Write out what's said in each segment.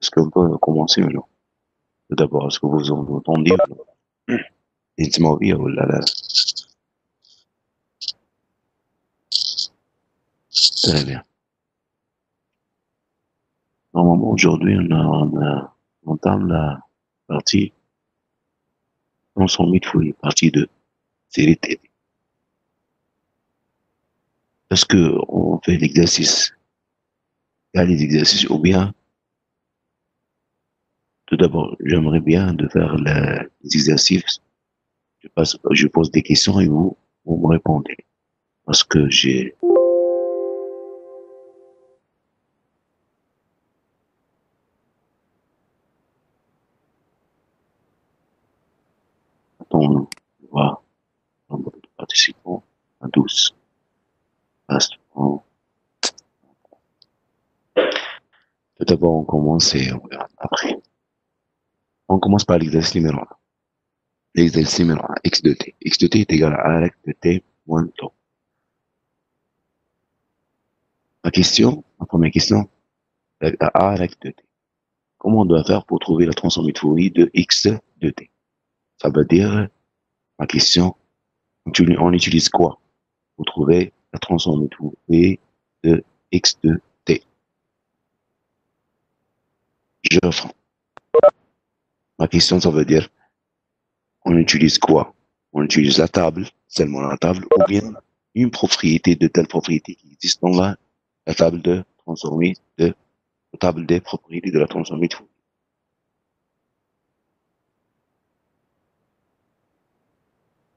Est-ce qu'on peut commencer maintenant? Tout d'abord, est-ce que vous entendez? Dites-moi oui, oh là là. Très bien. Normalement, aujourd'hui, on entame la partie dans son midfield, partie 2, série T. Est-ce que on fait l'exercice? Il y a les exercices ou bien, tout d'abord, j'aimerais bien de faire les exercices. Je pose des questions et vous me répondez. Parce que j'ai, attends, on va, nombre de participants à 12. Reste, tout d'abord, on commence et on verra après. On commence par l'exercice numéro 1. L'exercice numéro 1, x de t. X de t est égal à rect de t moins tau. La première question, a rect de t. Comment on doit faire pour trouver la transformée de Fourier de x de t? Ça veut dire, ma question, on utilise quoi pour trouver la transformée de Fourier de x de t? Je reprends. Ma question, ça veut dire, on utilise quoi? On utilise la table, seulement la table, ou bien une propriété de telle propriété qui existe dans la table de transformée de la table des propriétés de la transformée de Fourier.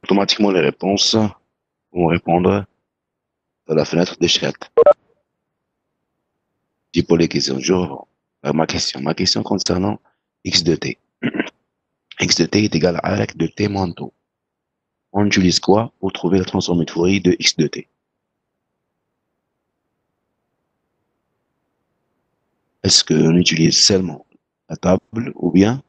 Automatiquement, les réponses vont répondre à la fenêtre de chat. J'ai pas les questions. Je reprends. Ma question. Ma question concernant x de t. X de t est égal à rect de t moins tau. On utilise quoi pour trouver la transformée de Fourier de x de t? Est-ce qu'on utilise seulement la table ou bien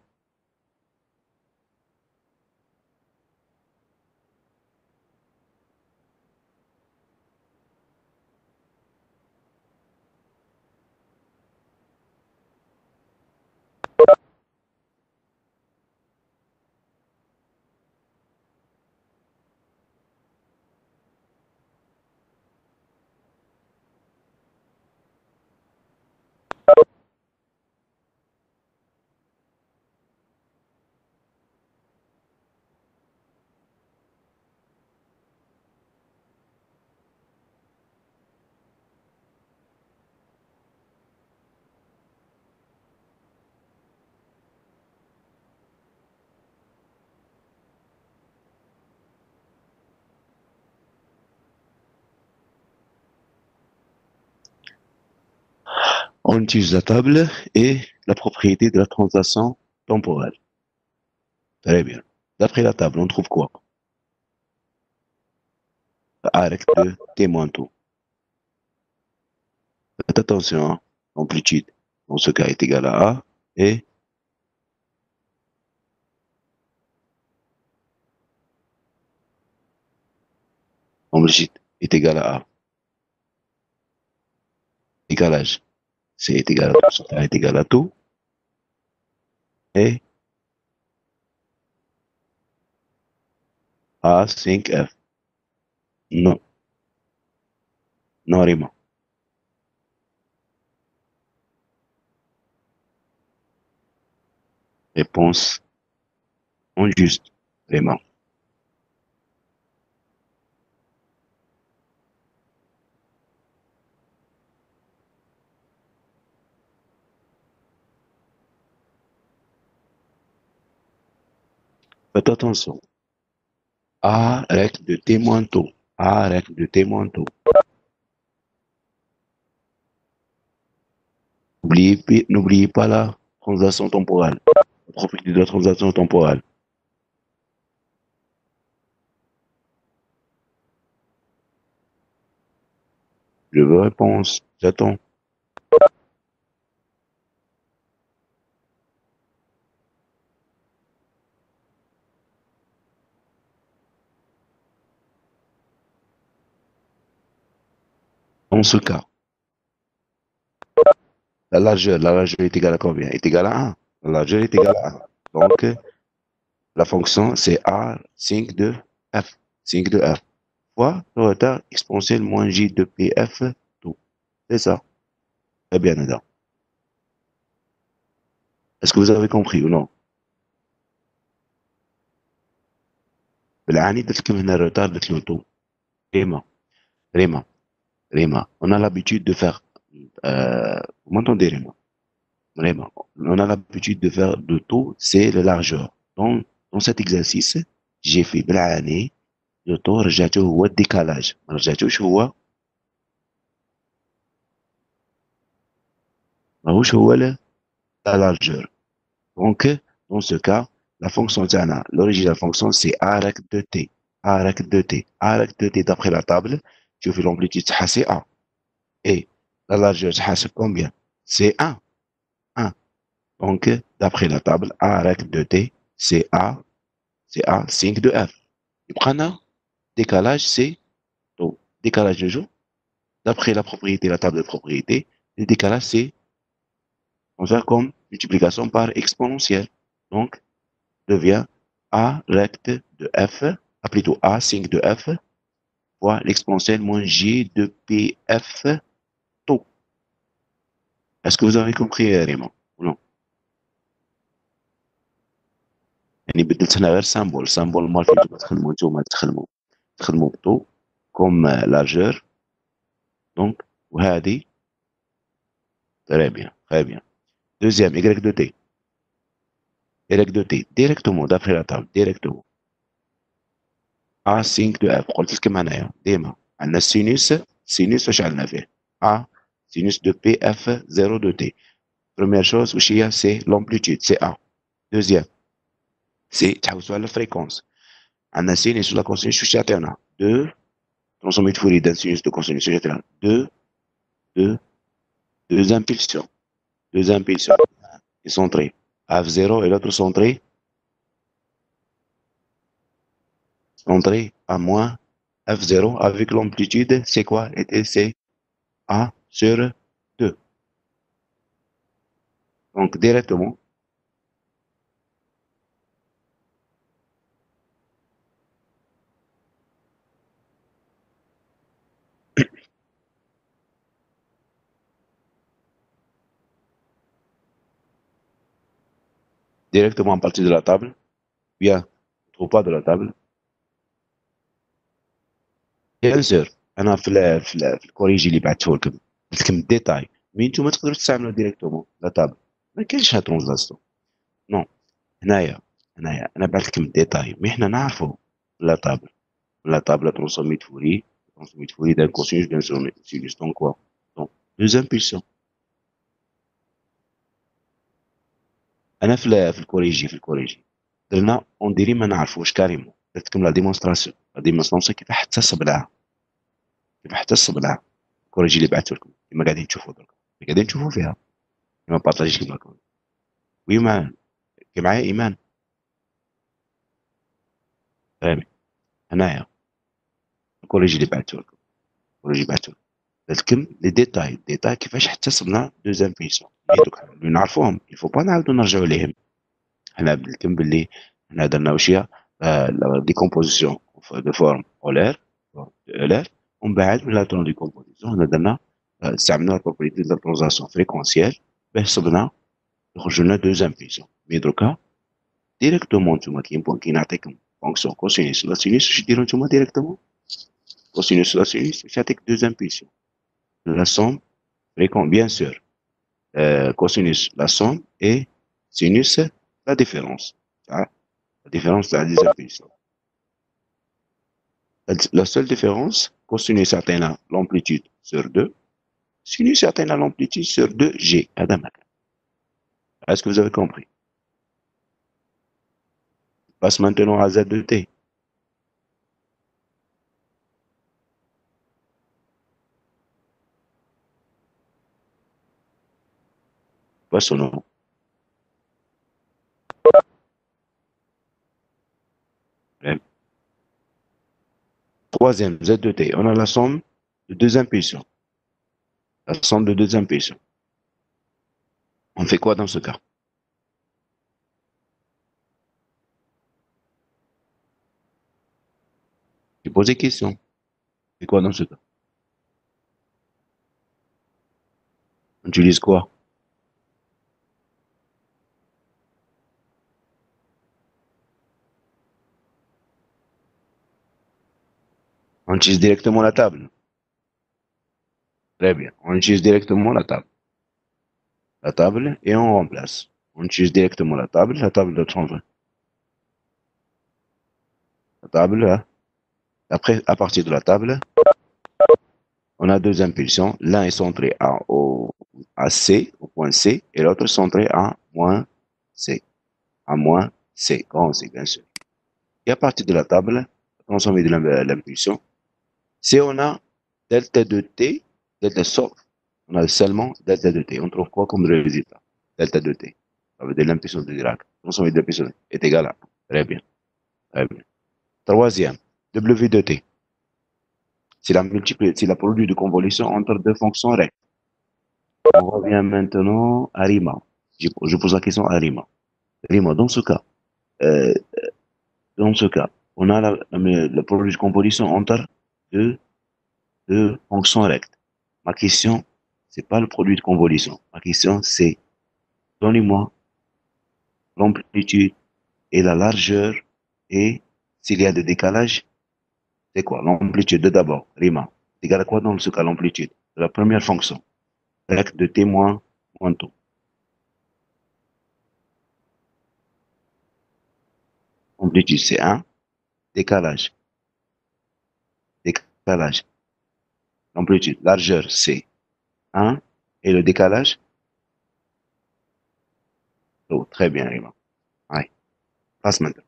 on utilise la table et la propriété de la translation temporelle? Très bien. D'après la table, on trouve quoi? A rect de t moins tau. Faites attention, hein. Amplitude, dans ce cas, est égal à A et amplitude est égal à A. Décalage, c'est égal à tout, ce cas est égal à tout et A 5F. Non, non, vraiment. Réponse injuste, vraiment. Faites attention. A règle de T moins tau. A règle de T moins tau. N'oubliez pas la translation temporelle. La propriété de la translation temporelle. Je veux réponse. J'attends. Je veux réponse. J'attends. Dans ce cas, La largeur est égale à combien? Est égale à 1. La largeur est égale à 1. Donc, la fonction, c'est A sinh de f. Sinh de f fois le retard exponentiel moins j de pf tout. C'est ça. Très bien, Nada. Est-ce que vous avez compris ou non? بالعاني درت لكم هنا الروتار درت له تو. ريما ريما ريما. On a l'habitude de faire. Vous m'entendez, Rima? Vraiment. On a l'habitude de faire de tout, c'est la largeur. Dans cet exercice, j'ai fait بالعاني le taux رجعته هو الديكالاج. ما رجعتوش هو ماهوش هو la largeur. Donc, dans ce cas, la fonction تاعنا, l'origine de la fonction, c'est A rec de t. A rec de t. A rec de t d'après la table, tu fais l'amplitude تاعها c'est A. Et la largeur تاعها c'est combien? C'est 1. 1. Donc, d'après la table, A rec de t, c'est A sin de f. يبقى لنا décalage, c'est donc décalage de jour. D'après la propriété, la table de propriété, le décalage, c'est on va faire comme multiplication par exponentielle. Donc, devient A recte de f, plutôt A sin de f, fois l'exponentielle moins G de PF taux. Est-ce que vous avez compris, Raymond, ou non? يعني بدلت هنا غير سامبول. سامبول مال فين تخدموا نتوما تخدموا بطو كوم لارجور. دونك وهذه très bien, très bien. Deuxième, y de t. Y de t, directement, d'après la table, directement. A sin de f, قلت لكم معناها ديما عندنا السينوس. سينوس واش عندنا فيه؟ A sinus de PF 0 de t. Première chose, واش هي؟ c'est l'amplitude, c'est A. Deuxième, c'est تحوسوا على الفريكونس. عندنا سينوس ولا كوسينوس واش يعطيونا؟ 2 transformé de Fourier d'un sinus de cosinus, واش يعطيونا؟ 2 deux impulsions. Deux impulsions. Et centré. F0 et l'autre centré à moins F0 avec l'amplitude, c'est quoi? C'est A sur 2. Donc, directement à partir de la table, bien, on trouve pas de la table. Bien sûr, انا في الكوريجي اللي بعثته لكم قلت لكم الديتاي مي نتوما تقدروا تستعملوا ديريكتومون لا تابل. ما كاينش هاد ترونزلاسيون. نو. هنايا انا بعثت لكم الديتاي مي حنا نعرفوا لا تابل. La table transformée de Fourier, d'un cosinus d'un sinus. Donc quoi? Donc, deux impulsions. أنا في الكوريجي درنا اون ديري ما نعرفوش كاريمون. درتكم لا ديمونستراسيون كيف حتى الصبلعة الكوريجي اللي بعثت لكم كما قاعدين تشوفوا درك قاعدين تشوفوا فيها كما بارطاجيش معكم. وإيمان كي معايا إيمان فاهمي. هنايا الكوريجي اللي بعثت لكم لكم لي ديتاي كيفاش حتسبنا دوز امبيسيون اللي نعرفوهم يفو با نعاودو نرجعو ليهم. حنا قلتلكم باللي حنا درنا واش هي لا ديكومبوزيسيون دو فورم اولير ومن بعد من لا ديكومبوزيسيون حنا درنا استعملنا البروبريتي ديال الترانزاسيون فريكونسيال باش صبنا يخرجوا لنا دوز امبيسيون. مي دروكا ديريكتومون نتوما كي نعطيكم فونكسيون كوسينيس ولا سينيس واش ديروا نتوما ديريكتومون؟ كوسينيس ولا سينيس واش يعطيك دوز امبيسيون. La somme fréquente, bien sûr. Cosinus, la somme, et sinus, la différence. La différence de des impulsions. La seule différence, cosinus atteint l'amplitude sur 2, sinus atteint l'amplitude sur 2G. Est-ce que vous avez compris? Passe maintenant à Z de T. Passe au nom. Troisième, Z de T. On a la somme de deux impulsions. La somme de deux impulsions. On fait quoi dans ce cas? Je pose des questions. On fait quoi dans ce cas? On utilise quoi? On utilise directement la table. Très bien. On utilise directement la table. La table et on remplace. On utilise directement la table de transfert. La table, hein. Après, à partir de la table, on a deux impulsions. L'un est centré à C, au point C, et l'autre centré à moins C. À moins C, grand C, bien sûr. Et à partir de la table, transformée de l'impulsion, si on a delta de T, delta sauf, on a seulement delta de T. On trouve quoi comme résultat? Delta de T. Ça veut dire l'impulsion de Dirac. Transformée de l'impulsion est égale à. Très bien. Très bien. Troisième, W de T. C'est la produit de convolution entre deux fonctions rectes. On revient maintenant à Riemann. Je pose la question à Riemann. Riemann, euh, dans ce cas, on a le produit de convolution entre deux, deux fonctions rectes. Ma question, c'est pas le produit de convolution. Ma question, c'est donnez-moi l'amplitude et la largeur et s'il y a des décalages, c'est quoi? L'amplitude de d'abord, Riemann. C'est égal à quoi dans ce cas l'amplitude de la première fonction? Recte de t moins tout. Amplitude, c'est 1. Décalage. Décalage. L'amplitude. Largeur, c'est 1. Et le décalage? Oh, très bien, Rima. Ouais. Passe maintenant.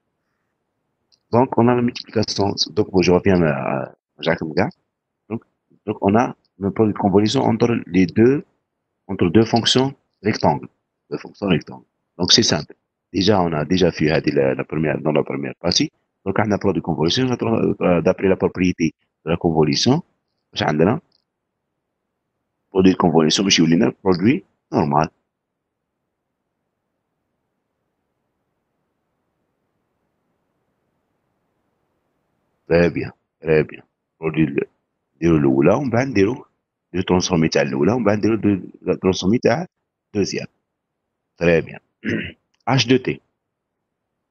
Donc, on a la multiplication. Donc, je reviens à Jacques Mga. Donc, donc, on a une produit de convolution entre deux fonctions rectangles. Deux fonctions rectangles. Donc, c'est simple. Déjà, on a déjà fait dans la première partie. Donc, on a un produit de convolution d'après la propriété de la convolution. عندنا produit de convolution مش يولينا produit normal. Très bien. Très bien. produit نديرو الاولى ومن بعد نديرو ترانسفورمي تاع الاولى ومن بعد نديرو ترانسفورمي تاع دوزيام. Très bien. H2T.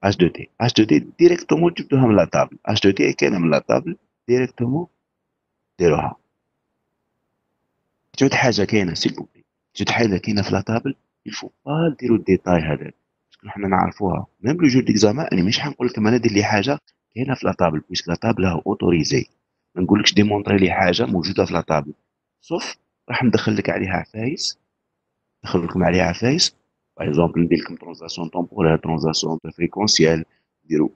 H2T. H2T ديريكتومون جبتوها من لا تابل. H2T كاينه من لا تابل ديريكتومون ديروها. جوج حاجه كاينه سيل بوبلي. جوج حاجه كاينه في لا تابل الفو با ديرو الديتاي هذا باسكو حنا نعرفوها ميم لو جو ديكزامان. انا مش حنقول لكم انا دير لي حاجه كاينه في لا تابل باسكو لا تابل راهو اوتوريزي. ما نقولكش ديمونطري لي حاجه موجوده في لا تابل سوف راح ندخل لك عليها عفايس. ندخل لكم عليها عفايس. باغ اكزومبل ندير لكم ترانزاسيون تومبورير ترانزاسيون فريكونسيال نديرو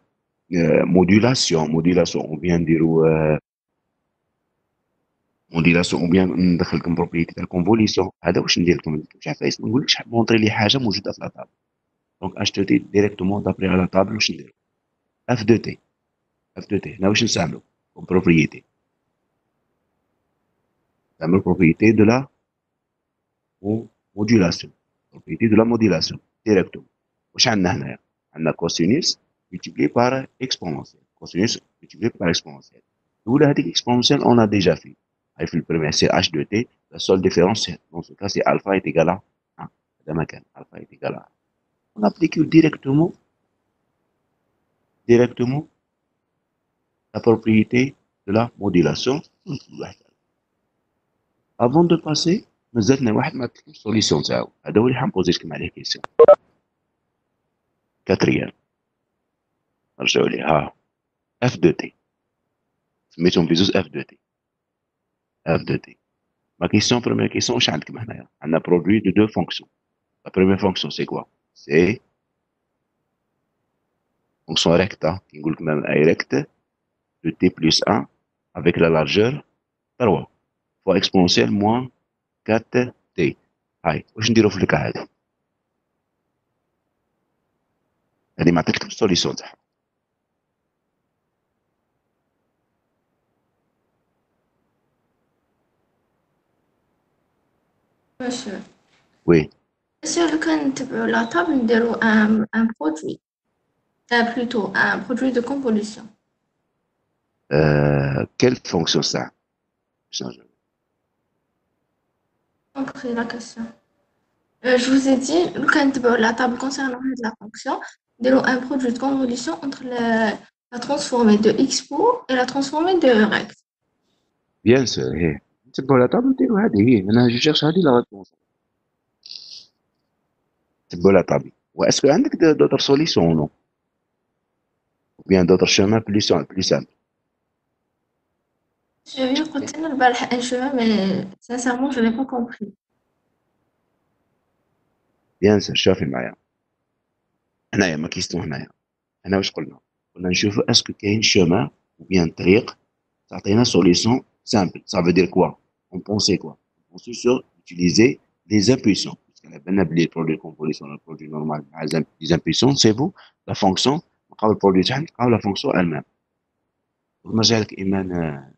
موديلاسيون او بيان نديرو موديلاسيون او بيان ندخل لكم بروبريتي تاع الكونفوليسيون. هذا واش ندير لكم مش عفايس ما نقولكش مونطري لي حاجه موجوده في لا تابل. دونك اش تو تي ديريكتومون دابري على لا تابل واش ندير اف دو تي. اف دو تي هنا واش نستعملو بروبريتي. نستعملو بروبريتي دو لا موديلاسيون. بروبريتي دو لا موديلاسيون ديريكتومون. واش عندنا هنايا؟ عندنا كوسينوس multiplié par exponentiel. Cosinus multiplié par exponentiel. L'oula هذيك exponentielle on a déjà fait. في le premier c'est h de t. La seule différence dans ce cas c'est alpha est égal à 1. هذا ما كان alpha est égal à 1. On applique directement la propriété de la modulation. Avant de passer مازالنا واحد ما عطيتكمش solution تاعو. هذا هو اللي حنبوزي لكم عليه question. Quatrième. نرجعوا ليه ها f de t. سميتهم بزوز f de t. f de t. Ma question, première question, on a produit de deux fonctions. La première fonction, c'est quoi? C'est fonction recta, qui est recte de t plus 1 avec la largeur 3 fois exponentielle moins 4t. هاي واش نديرو في الكا هذه؟ هذه ما عطيتكم السوليسيون تاعها. Monsieur, وي Sur le compte la table de un produit, plutôt un produit de convolution. Quelle fonction ça? Compris la question. Je vous ai dit, le compte la table concernant la fonction, de un produit de convolution entre la transformée de expo et la transformée de rect. Bien sûr. C'est bon, la table, je cherche à dire la réponse. C'est bon, la table. Est-ce qu'il y a d'autres solutions ou non? Ou bien d'autres chemins plus simples? Je viens de retenir le bal un chemin, mais sincèrement, je n'ai pas compris. Bien sûr, شوفي معايا. هنايا ما كيستو هنايا. هنا واش قلنا؟ قلنا نشوفوا اسكو كاين شومان ou bien طريق تعطينا solution simple. Ça veut dire quoi? On pensait quoi? On pensait sur utiliser les impulsions. Parce qu'on a bien appelé le produit de composition, le produit normal, les impulsions, c'est vous, la fonction, le produit la fonction elle-même. Donc, نرجع لك إيمان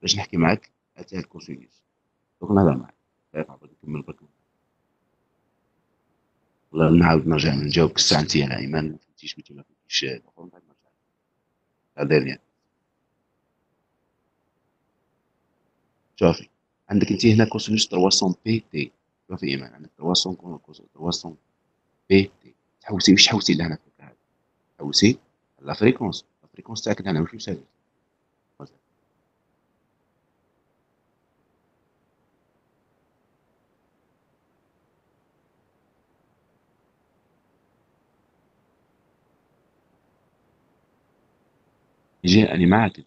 باش نحكي معك أتاع الكونسيليوس. دونك نهضر معك. نعاود نكمل بك. ولا نعاود نرجع نجاوبك الساعة نتايا على إيمان ما فهمتيش قلتي ما فهمتيش هذا يعني. شوفي عندك انت هنا كوسينوس 300 بي تي. شوفي ايمان عندك 300 بي تي. تحوسي واش تحوسي لهنا في هذا؟ تحوسي لا فريكونس تاعك هنا واش يساوي؟ يجي اني معك.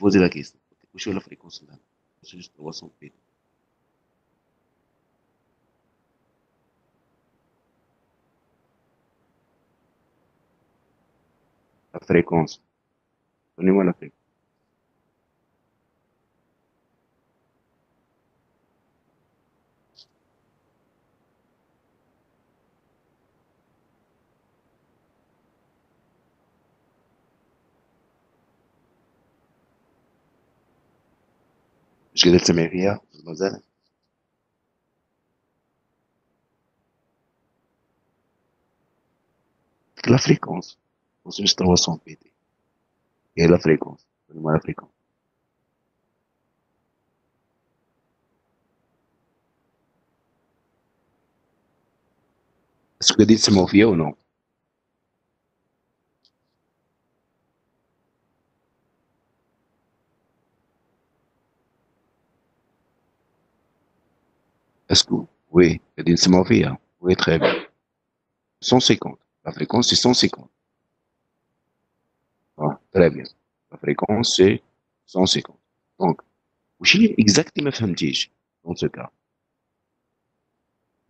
بوزي لا كيستيون واش هو لا فريكونس هنا؟ كوسينوس 300 بي تي. لا فريكونس دوني-moi la fréquence. اش قدرت تسمعي فيها مازال؟ لا فريكونس كوسينوس 300 بي تي هي لا فريكونس دوني-moi la fréquence. اسكو قاعدين تسمعوا فيا ou non? اسكو وي قاعدين تسمعوا فيا؟ وي تري بيان. 150. La fréquence, c'est 150. Ah, très bien. La fréquence, c'est 150. Donc, وش اللي exactement ما فهمتيش dans ce cas؟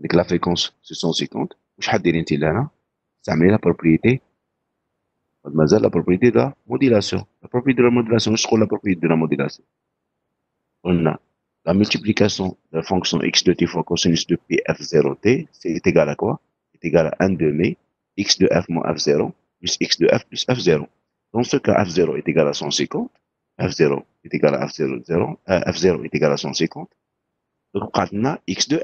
ديك la fréquence, c'est 150. وش حديري انت لهنا؟ تعملي la propriété. مازال la propriété de la modulation. La propriété de la modulation, واش تقول la propriété de la modulation؟ قلنا la multiplication de la fonction x de t fois cosinus de p f0t, c'est égal à quoi? C'est égal à 1 demi x de f moins f0 plus x de f plus f0. Dans ce cas, f0 est égal à 150, f0 est égal à f0, f0 est égal à 150. Donc, on a x de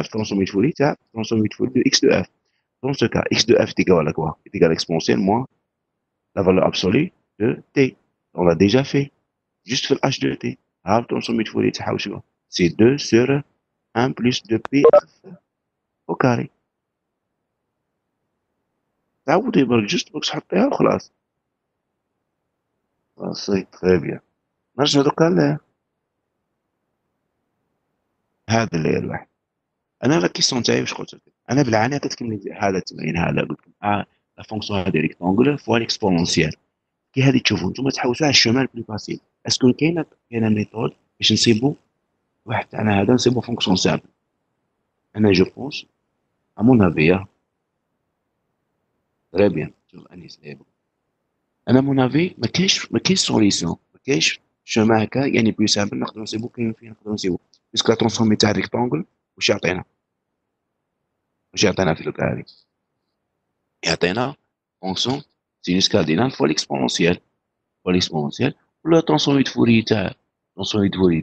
f transformé de folie, transformé de folie de x de f. Dans ce cas, x de f est égal à quoi? Est égal à exponentielle moins la valeur absolue de t. On l'a déjà fait. Juste fait h de t. Alors, transformé de folie, c'est 2 sur 1 plus 2p au carré. تعود يبقى juste بوكس حطيها وخلاص. صحيح très bien. نرجع دوكا هذا اللي الواحد. انا لا كيسيون تاعي واش قلت لك؟ انا بالعاني كتكمل هذا التمرين هذا قلت لكم لا فونكسيون هذه ريكتونغل فوا ليكسبونونسيال. كي هذه تشوفوا نتوما تحوسوا على الشمال بلو فاسيل. اسكو كاينه ميثود باش نصيبوا واحد تاعنا هذا نصيبوا فونكسيون سامبل؟ انا جو بونس ا مون افي تري بيان. شوف انيس انا مون افي ما كاينش سوليسيون ما كاينش شومان هكا يعني بلو سامبل نقدروا نصيبوا كاين فين نقدروا نصيبوا باسكو لا ترانسفورمي تاع الريكتونغل واش يعطينا؟ واش يعطينا في لوكا هذه؟ يعطينا fonction sinus cardinal fois l'exponentielle. Le transformé de Fourier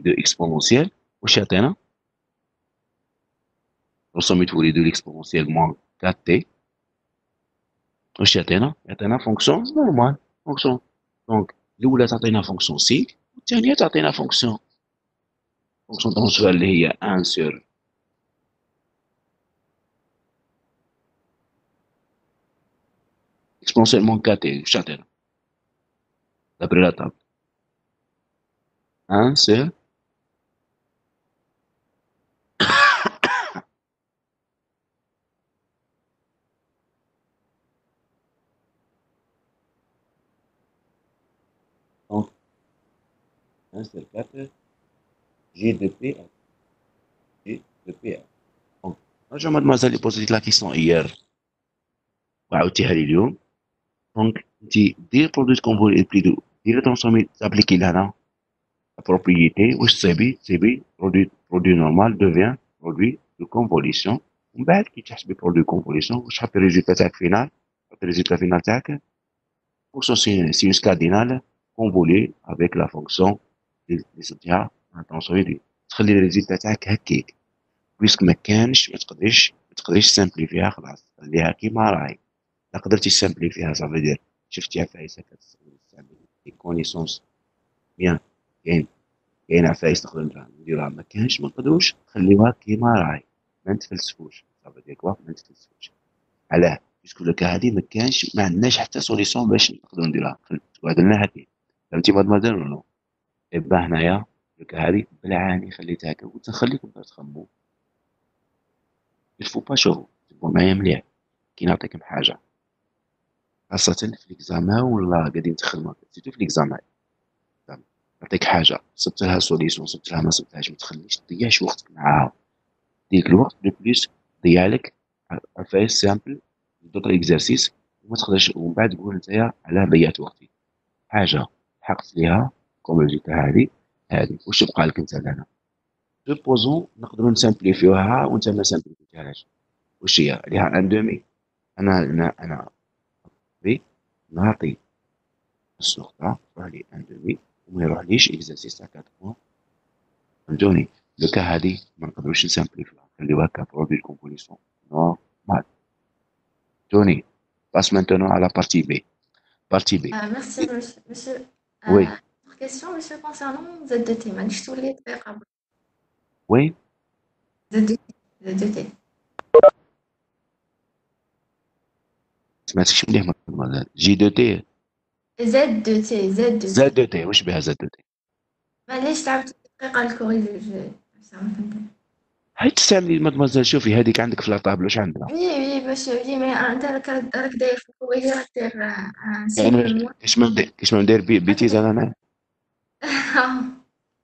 de exponentielle, واش يعطينا transformé de Fourier de l'exponentielle moins 4t, واش يعطينا fonction normale, fonction. Donc الاولى تعطينا fonction c والثانيه تعطينا fonction transversale اللي هي 1 sur exponentiellement 4t, واش يعطينا d'après la table 1 sur donc 1 sur 4 G de P G de P. Donc, je mademoiselle posé la question hier. وعاودتيها لي اليوم. دونك انت دير برودوي كونفولي بليدو دير ترانسفورمي تابليكي لهنا la propriété واش تصيبي برودوي نورمال devient برودوي دو كونفوليسيون. ومن بعد كي تحسبي برودوي كونفوليسيون واش تحطي الريزولتا تاعك فينال تحطي الريزولتا فينال تاعك فونكسيون سينوس كاردينال كونفولي افيك لا فونكسيون اللي صدتيها ترانسفورمي تخلي الريزولتا تاعك هكاك بويسك ما كانش ما تقدريش سامبليفيها خلاص خليها كيما راهي. لا قدرتي سامبليفيها صافي دير شفتيها فايسه كتستعمل لي كونيسونس بيان كاين عفايس نقدروا نديروها ما كانش ما نقدروش نخليوها كيما راهي ما نتفلسفوش صافي دير كوا ما نتفلسفوش. علاه باسكو لك هادي ما كانش ما عندناش حتى سوليسيون باش نقدروا نديروها قعدنا هكا فهمتي مادموزيل ولا نو. إبا هنايا لك هادي بالعاني خليتها هكا وتنخليكم تخمموا الفو با شوفوا تبقوا معايا مليح كي نعطيكم حاجه خاصة في الإكزامان ولا قاعدين تخدموا سيرتو في الإكزامان نعطيك حاجة صبت لها سوليسيون صبت لها ما صبتلهاش ما تخليش تضيعش وقتك معاها ديك الوقت دو بليس ضيع لك عفايس سامبل دوطر إكزارسيس وما تقدرش ومن بعد تقول نتايا علاه ضيعت وقتي. حاجة حقت ليها كوم جيتها هادي واش تبقى لك نتا لهنا سوبوزون نقدروا نسامبليفيوها وانت ما سامبليفيتيهاش واش هي ليها ان دومي. انا نعطي نص نقطة تروح لي ان دومي وما يروحليش اكزارسيس تاع 4 بوان. فهمتوني لو كا هادي ما نقدروش نسامبليفيوها نخليوها كبرودوي كومبوزيسيون نورمال. فهمتوني باس مانتونون على بارتي بي. Merci, monsieur. وي Autre question, monsieur, concernant ZDT. مانيش تولي دقيقة وي ZDT. سمعتكش مليح مادموزيل. جي دو تي Z2T. زد دو تي واش بها زد دو تي معليش تعاودت دقيقة الكوريجي. هاي تستعملي مادموزيل. شوفي هذيك عندك في لاطابل واش عندها وي monsieur, oui, mais انت راك داير في الكوريجي راك دير يعني كاش ما ندير بيتيز انا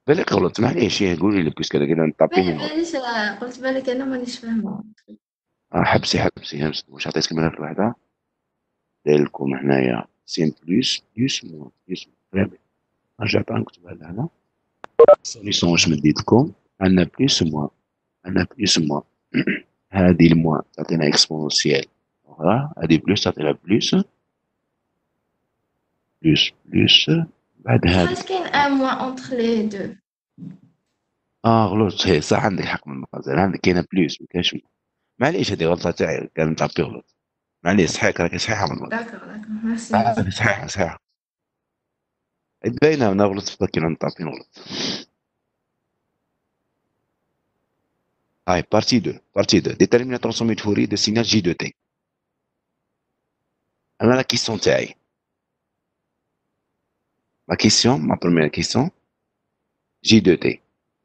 بالك غلط معليش قولي لي باسكو كذا نطابيني معليش قلت بالك انا مانيش فاهمة. حبسي واش عطيتك ملف وحده داير لكم هنايا سين بلوس موان فريمون نرجع بقى نكتبها لهنا سوليسيون واش مديت لكم عندنا بلوس موان هادي الموان تعطينا اكسبونسيال اخرى هادي بلوس تعطينا بلوس بعد هادي شحال كاين ان موان اونتر لي دو؟ غلط هي صح عندك حق من المقازل عندك كاينه بلوس مكاينش معليش هادي غلطه تاعي كان طابي غلط معليش صحيح راكي صحيحه من المقازل داكور ميرسي. صحيحه باينه انا غلطت في كي نطابي غلط. هاي بارتي 2 détermine la transformée de Fourier de signal J de T. انا لا كيسيون تاعي ma première question J de T.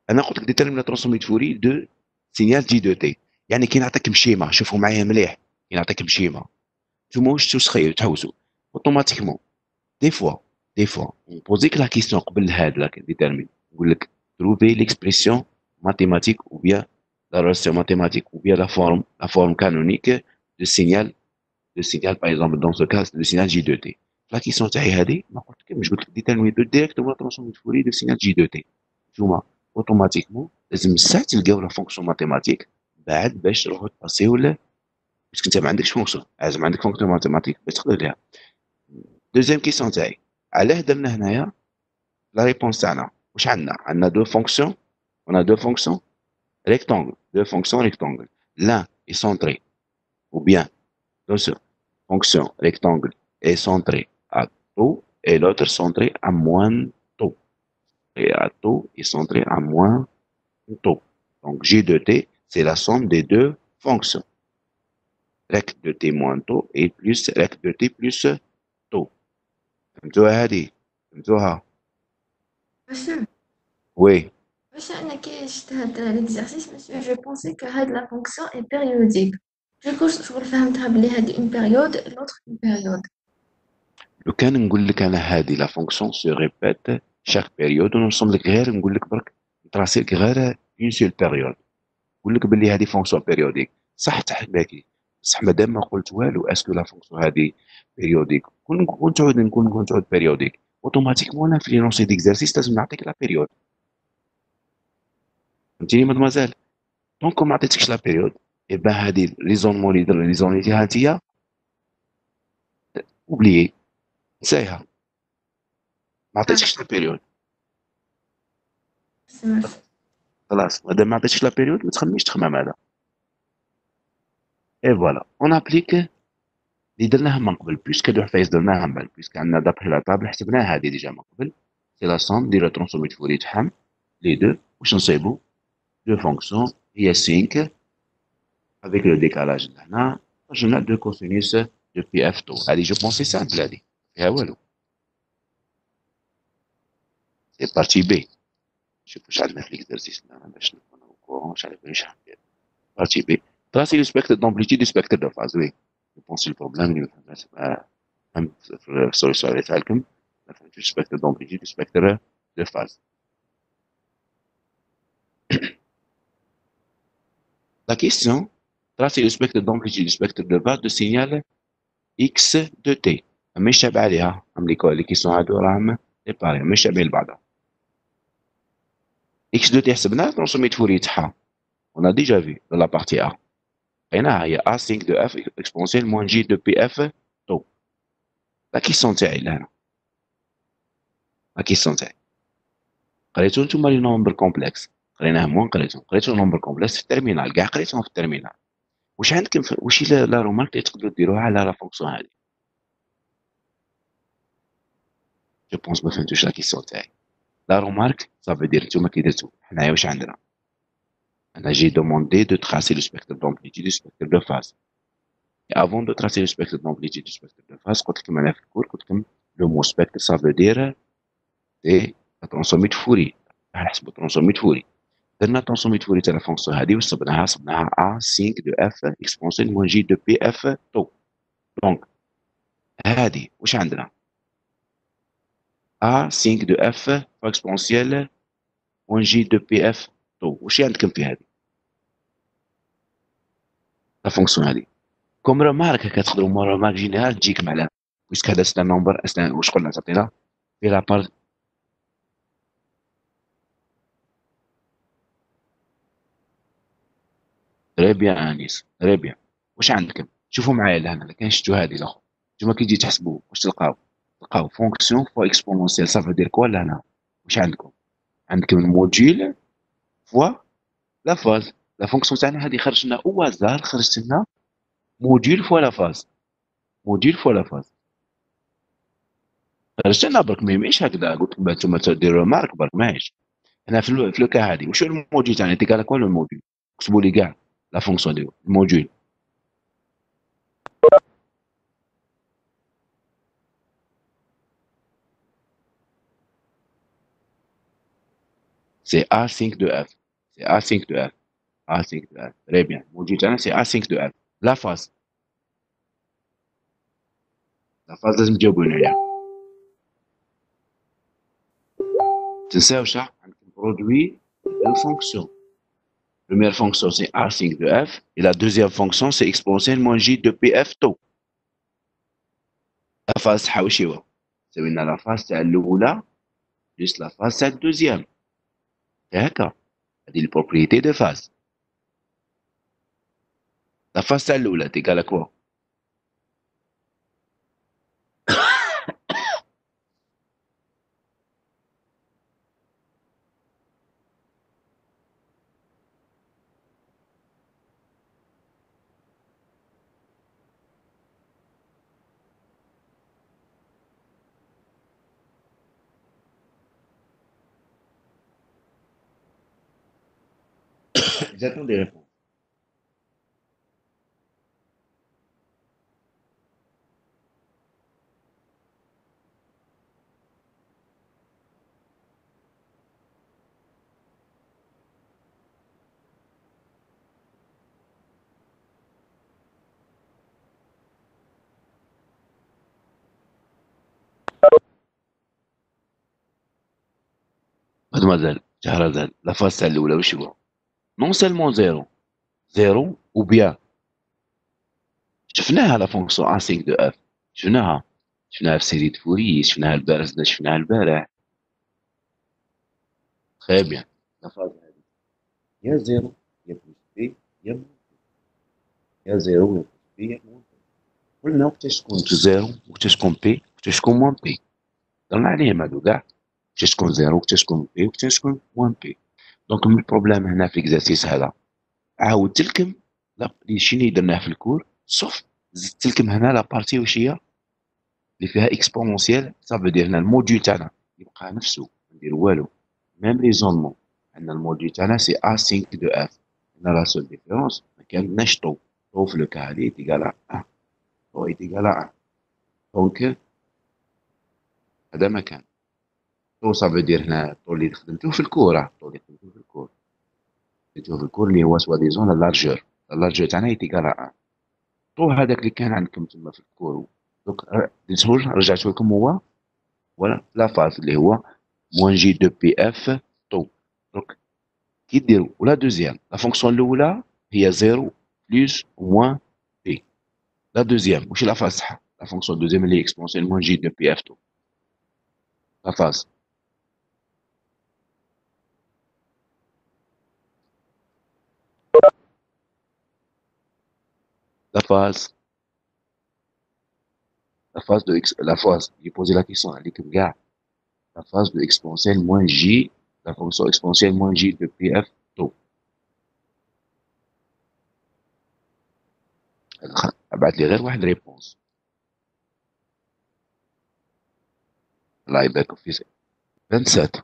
انا قلت لك détermine la transformée de Fourier de signal J de T. يعني كي نعطيك مشيمه شوفوا معايا مليح كي نعطيك مشيمه نتوما واش تسخيو تحوسوا اوتوماتيكمون دي فوا نبوزيك لا كيسيون قبل هاد لا ديتيرمين نقول لك trouver l'expression mathématique ou bien la relation mathématique ou bien la forme canonique de signal par exemple dans ce cas le signal J2T. La question تاعي هذه ما قلت لكش قلت لك ديتيرمين ديريكتومون ترانسفورمي فوري دو سينيال J2T. نتوما اوتوماتيكمون لازم ساعه تلقاو لا فونكسيون ماتيماتيك بعد باش تروحوا تباسيو باسكو انت ما عندكش فونكسيون لازم عندك فونكسيون ماتيماتيك باش تقدر ليها. دوزيام كيسيون تاعي علاه درنا هنايا لا ريبونس تاعنا واش عندنا دو فونكسيون on a deux fonctions rectangles, deux fonctions rectangles. L'un est centré, ou bien deux fonctions rectangle est centré à taux et l'autre centré à moins taux. Et à taux est centré à moins taux. Donc J de T, c'est la somme des deux fonctions. Rect de T moins taux et plus rect de T plus taux. فهمتوها هذه؟ فهمتوها؟ Monsieur, Oui. monsieur, أنا كي شفت هاد l'exercice, monsieur, je pensais que هاد la fonction est périodique. Du coup, شغل فهمتها بلي هادي une période et l'autre une période. لو كان نقول لك انا هذه لا فونكسيون سو ريبيت شاك بيريود ونوصل لك غير نقول لك برك نتراسي لك غير اون سيل بيريود نقول لك باللي هذه فونكسيون بيريوديك صح تحكي بصح مادام ما قلت والو اسكو لا فونكسيون هذه بيريوديك كون تعود بيريوديك اوتوماتيكمون انا في لي نونسي ديكزارسيس لازم نعطيك لا بيريود. فهمتيني مادموزيل؟ دونك ما عطيتكش لا بيريود اي بان هذه لي زونيتيها انتيا اوبليي نسايها ما عطيتكش لا بيريود. C'est ma faute. خلاص مادام ما عطيتكش لا بيريود ما تخمميش تخمم هذا. اي فوالا اون ابليك اللي درناها من قبل بيسك هادو حفايس درناها من بعد بيسك عندنا دابخي لا طابل حسبناها هذه ديجا من قبل سي لا سوم ديال ترونسوميت فوري تاعهم لي دو واش نصيبو دو فونكسيون هي 5 افيك لو ديكالاج لهنا خرجنا دو كوسينيس دو بي اف تو. هذه جو بونسي سامبل هذه فيها والو. سي بارتي بي شوف واش عندنا في ليكزارسيس باش نكونو كورون واش على باليش حندير. بارتي بي تراسي لو سبيكتر دومبليتيود دو سبيكتر دو فاز. وي جو بونسي البروبليم اللي ما فهمناش même sur le sol calcul, du spectre d'amplitude du spectre de phase. La question, tracer le spectre d'amplitude du spectre de phase de signal x de t. مش تابع عليها اللي كيسون هادو راهم لي مش تابعين لبعضها. x de t حسبناها ترانسوميت فوري تاعها. On a déjà vu dans la partie A. لقيناها هي a5 de f exponentielle moins j de pf tau. La question تاعي لهنا. La question تاعي. قريتو نتوما لي نومبر كومبلكس قريناهم وين قريتو نومبر كومبلكس في الترمينال كاع قريتوهم في الترمينال. واش عندكم واش لا رومارك اللي تقدروا ديروها على لا فونكسيون هذه؟ جو بونس ما فهمتوش لا كيسيون تاعي. لا رومارك صافي دير نتوما كي درتو حنايا واش عندنا؟ انا جي دوموندي دو تراسي لو سبيكتر دومبليتيود دو سبيكتر دو فاز. افون دو تراسي لو سبيكتر دومبليتيود دو سبيكتر دو فاز قلت لكم انا في الكور قلت لكم لو مو سبيكتر صافي دير سي ترانسوميت فوري نحسبو ترانسوميت فوري. درنا ترانسوميت فوري تاع لا فونكسيون هذه وصبناها ا 5 دو اف اكسبونسيال موان جي دو بي اف تو. دونك هذه واش عندنا؟ ا 5 دو اف اكسبونسيال موان جي دو بي اف تو. واش عندكم في هذه لا فونكسيون هذه؟ كوم رمارك كتقدروا رمارك جينيرال تجيك معنا باسكو هذا سنا نومبر اسنا واش قلنا تعطينا في لا بار. تري بيان انيس تري بيان. واش عندكم؟ شوفوا معايا لهنا كان شفتوا هذه الاخر نتوما كي تجي تحسبوا واش تلقاو فونكسيون فوا اكسبونونسيال صافي دير كوا لهنا. واش عندكم؟ عندكم الموديل فوا لا فاز. لا فونكسيون تاعنا هذه خرج لنا او هازار خرجت لنا موديل فوا لا فاز. موديل فوا لا فاز خرجت لنا برك ما يمشيش هكذا. قلت لكم انتوما ديروا مارك برك ماهيش. هنا في لوكا هذه واش الموديل تاعنا تيكال كوا الموديل كتبوا لي كاع لا فونكسيون ديالو الموديل. C'est A5 de F. C'est A5 de F. A5 de F. Très bien. Module تاعنا c'est A5 de F. La phase. La phase لازم تجاوبوا عليها. تنساوش عندكم produit deux fonctions. Première fonction c'est A5 de F et la deuxième fonction c'est exponentielle moins J de PF tau. La phase تاعها واش هو؟ سوينا la phase تاع الأولى plus la phase تاع الدوزيام. هكا. هذه البروبريتي دو فاز. La phase تاع الاولى est égale à quoi؟ J'attends des réponses. Mademoiselle Shahrazad, la phase تاع الاولى واش هو؟ Non seulement zéro, zéro ou bien شفناها لا فونكسيون ان 5 دو اف، شفناها في سيري فوري، شفناها البارح، شفناها البارح. تخي بيان. لا فاز هذه يا زيرو يا بلس بي يا موان بي، يا زيرو يا بلس بي يا موان بي. قلنا وقتاش تكون زيرو وقتاش تكون بي وقتاش تكون موان بي، درنا عليهم هادو كاع، وقتاش تكون زيرو وقتاش تكون بي وقتاش تكون موان بي. دونك من البروبليم هنا في الاكزرسيس هذا عاودت لكم شنو درناه في الكور، صوف زدت لكم هنا لا بارتي واش هي اللي فيها اكسبونونسيال. صافي دير هنا الموديول تاعنا يبقى نفسه، ما ندير والو، ميم ريزونمون. عندنا الموديول تاعنا سي ا 5 دو اف. هنا لا سول ديفيرونس ما كانش طو، طو في لو كا هادي تيكال 1، طو تيكال 1. دونك هذا ما كان طو. صافي دير هنا الطو اللي خدمتوه في الكور، الطو اللي خدمتوه في الكور، خدمتوه في الكور اللي هو سوا ديزون لا لارجور، لا لارجور تاعنا يتيكال 1. طو هذاك اللي كان عندكم تما في الكور، دوك درتوه رجعته لكم هو ولا لا فاز اللي هو موان جي دو بي اف طو. دونك كي ديروا ولا دوزيام، لا فونكسيون الاولى هي زيرو بلس موان بي. لا دوزيام واش لا فاز صح، لا فونكسيون دوزيام اللي هي اكسبونسيال موان جي دو بي اف طو. لا فاز لا فاز لا فاز دو اكس، لا فاز جي بوزي لا كيسيون عليكم كاع. لا فاز دو اكسبونسيال موان جي، لا فونكسيون اكسبونسيال موان جي دو بي اف طو. ابعث لي غير واحد ريبونس. الله يبارك في 27.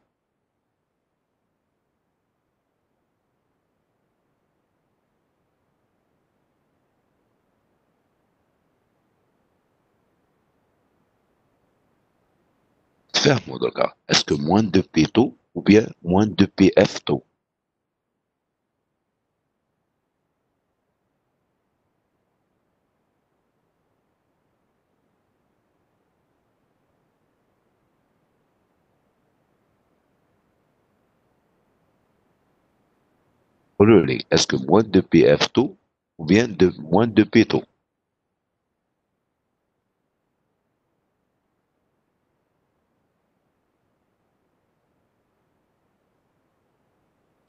تفهموا دركا اسكو موان دو بي تو ou bien moins de PF taux. قولوا est-ce que moins de PF taux ou bien de moins de P taux.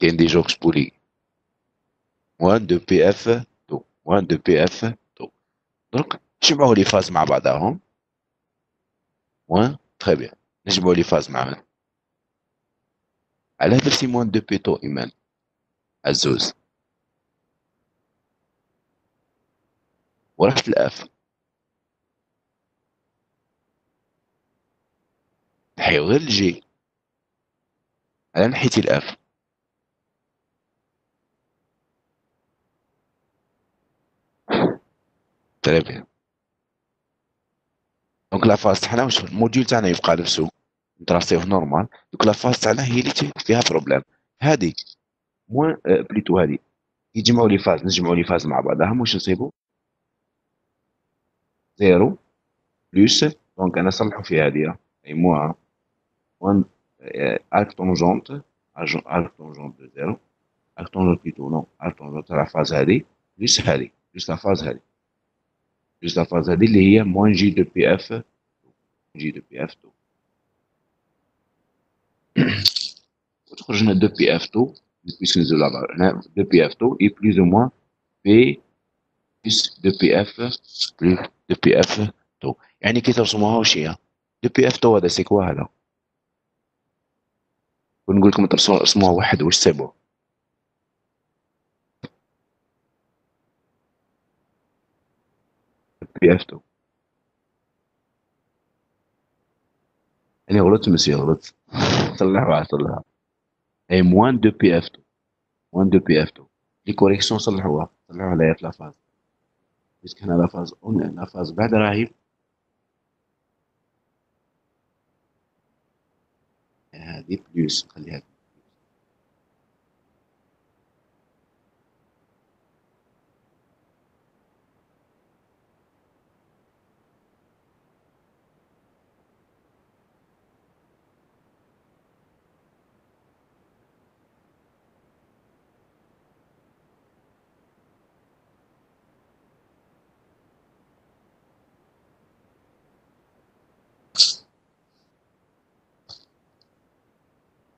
كاين دي جوكس بولي moins de PF taux moins de PF taux. Donc نجمعوا لي فاز مع بعضهم. moins très bien. نجمعوا لي فاز مع على درتي moins de P taux إيمان عزوز ورحت الأف نحيو غير الجي على نحيتي الأف. très bien. دونك لا فاز تاعنا واش الموديول تاعنا يبقى نفسه نتراسيوه نورمال. دوك لا فاز تاعنا هي اللي فيها بروبليم. هادي موان بليتو هادي يجمعوا لي فاز، نجمعوا لي فاز مع بعضهم واش نصيبوا زيرو بلس. دونك انا صلحوا في هذه اي موان موان arc tangente arc tangente de زيرو arc tangente بليتو نو arc tangente تاع لا فاز هذه بلس هذه بلس لا فاز هذه بلس لا فاز هذه اللي هي موان جي دو بي اف جي دو بي اف تو. وتخرج لنا دو بي اف تو بيسك نزيدو هنا دو بي اف تو اي بلوز او موان بي plus 2 PF plus 2 PF تو. يعني كي ترسموها واش هي 2 PF تو؟ هذا سي كوا هذا؟ ونقول لكم ترسموها واحد واش سي بون. PF تو. يعني غلطت مسيو غلطت. صلحوها صلحوها. اي موان 2 PF تو. موان 2 PF تو. لي كوريكسيون صلحوها صلحوها لا في لافاز. باسكو هنا لافاز لافاز بعد راهي هذه بلوس خليها.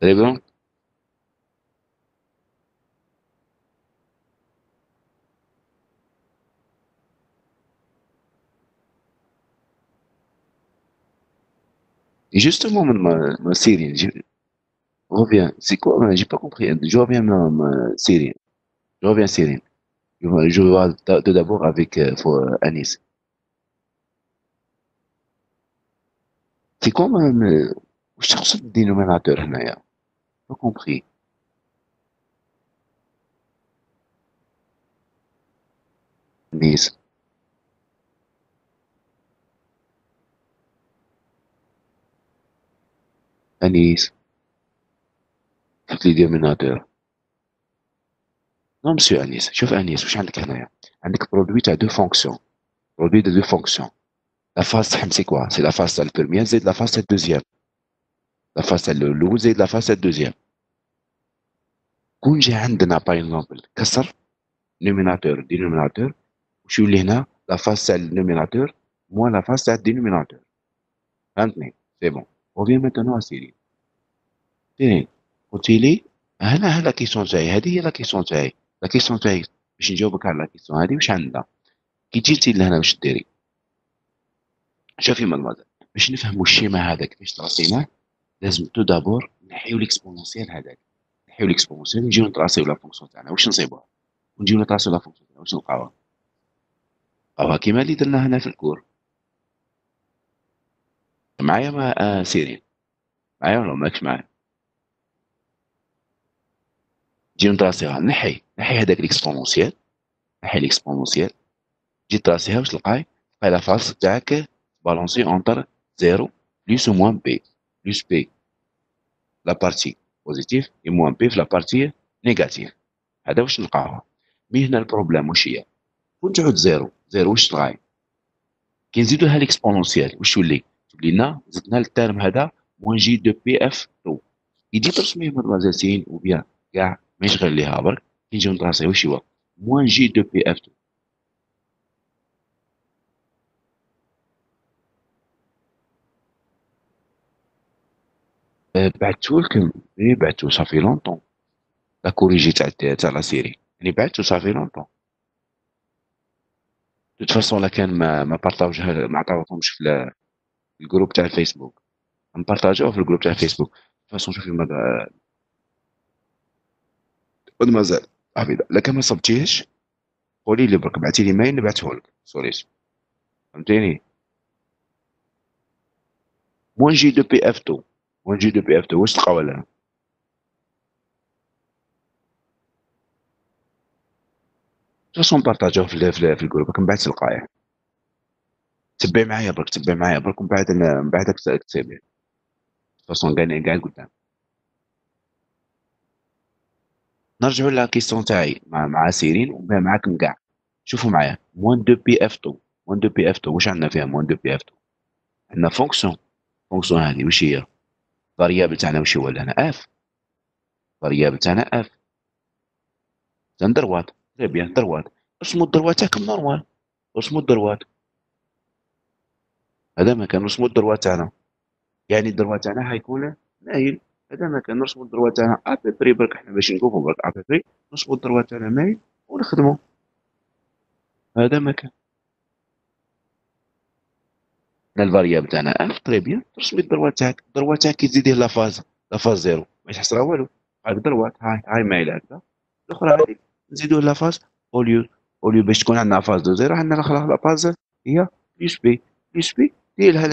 تقريبا. Et justement, Syrie, reviens. C'est quoi? J'ai pas compris. Je reviens, Syrie. Je reviens, Syrie. Je vois tout d'abord avec Anis. C'est quoi, je cherche le dénominateur, هنايا. Pas compris. Anis. Anis. شوف لي dénominateur. Non, monsieur Anis. شوف Anis. واش عندك هنايا؟ عندك produit تاع deux fonctions. Produit de deux fonctions. La phase تاعهم c'est quoi? C'est la phase تاع البرمية زائد la phase تاع الدوزيام. La phase تاع الأول زائد la phase تاع الدوزيام. كون جا عندنا باغ اكزومبل كسر نوميناتور دينوميناتور وش يولي هنا لا فاس تاع النوميناتور موان لا فاس تاع الدينوميناتور. فهمتني؟ سي بون. ريفيان ميتونو ا سيرين. سيرين قلتي لي هنا لا كيسيون تاعي هذه هي لا كيسيون تاعي. لا كيسيون تاعي باش نجاوبك على لا كيسيون هذه واش عندنا. كي جيتي لهنا واش ديري؟ شوفي مادموزيل باش نفهموا الشيما هذا كيفاش تراسيناه لازم تو دابور نحيو ليكسبونونسيال هذاك. نحيو ليكسبونونسيال نجيو نتراسيو لا فونكسيون تاعنا واش نصيبوها ونجيو نتراسيو لا فونكسيون تاعنا واش نلقاوها. نلقاوها كيما اللي درنا هنا في الكور. معايا ما سيرين؟ معايا ولا ماكش معايا؟ تجي نتراسيها نحي هذاك ليكسبونونسيال. نحي ليكسبونونسيال تجي تراسيها واش تلقاي؟ تلقاي لا فاس تاعك بالونسي اونتر زيرو بليس و موان بي. بليس بي لا بارتي بوزيتيف اي موان بي في لا بارتي نيجاتيف. هذا واش نلقاوها. مي هنا البروبليم واش هي؟ كون تعود زيرو زيرو واش تلقاي؟ كي نزيدوها ليكسبونونسيال واش تولي؟ تولي لنا زدنا الترم هذا موان جي دو بي اف تو. يجي ترسميه مدمزال سين او بيان كاع ما يشغل ليها برك. كي نجيو نتراسيو واش هو؟ موان جي دو بي اف تو. بعثتو لكم. اي بعثتو صافي لونطون. لا كوريجي تاع لا سيري يعني بعثتو صافي لونطون. دوت فاسون لا كان ما بارطاوجها ما عطاوكمش في الجروب تاع الفيسبوك. نبارطاجوه في الجروب تاع الفيسبوك. دوت فاسون شوفي مادموزيل عبيدة لا كان ما صبتيهش قولي لي برك بعتي لي مايل نبعثه لك سوريس. فهمتيني؟ موان جي دو بي اف تو. موان جي دو بي اف تو واش تلقى ولا؟ فاسون بارطاجوه في الجروب راك من بعد تلقاه. تبع معايا برك تبع معايا برك ومن بعد من بعد تكتبي. فاسون كاع قدام. نرجعوا للا كيسيون تاعي مع سيرين ومعاكم كاع. شوفوا معايا موان دو بي اف تو. موان دو بي اف تو واش عندنا فيها موان دو بي اف تو؟ عندنا فونكسيون. فونكسيون هذه واش هي؟ فاريابل تاعنا واش هو لهنا اف. فاريابل تاعنا اف. زين دروات. تري بيان دروات. رسموا الدروات تاعكم نورمال. رسموا الدروات. هذا ما كان رسموا الدروات تاعنا. يعني الدروات تاعنا حيكون مايل. هذا ما كان نرسموا الدروات تاعنا ابيبري برك احنا باش نقولوا برك ابيبري. نرسموا الدروات تاعنا مايل ونخدموا. هذا ما كان. الفاريابل تاعنا اف تري بيان، ترسمي الدروات تاعك، الدروات تاعك كي تزيديه لافاز زيرو ما يحصلها والو. هاك الدروات هاي مايله هكذا، الاخرى هذه نزيدوه لافاز. اوليو اوليو باش تكون عندنا فاز دو زيرو، عندنا الاخرى لافاز هي بلس بي. بلس بي ديرها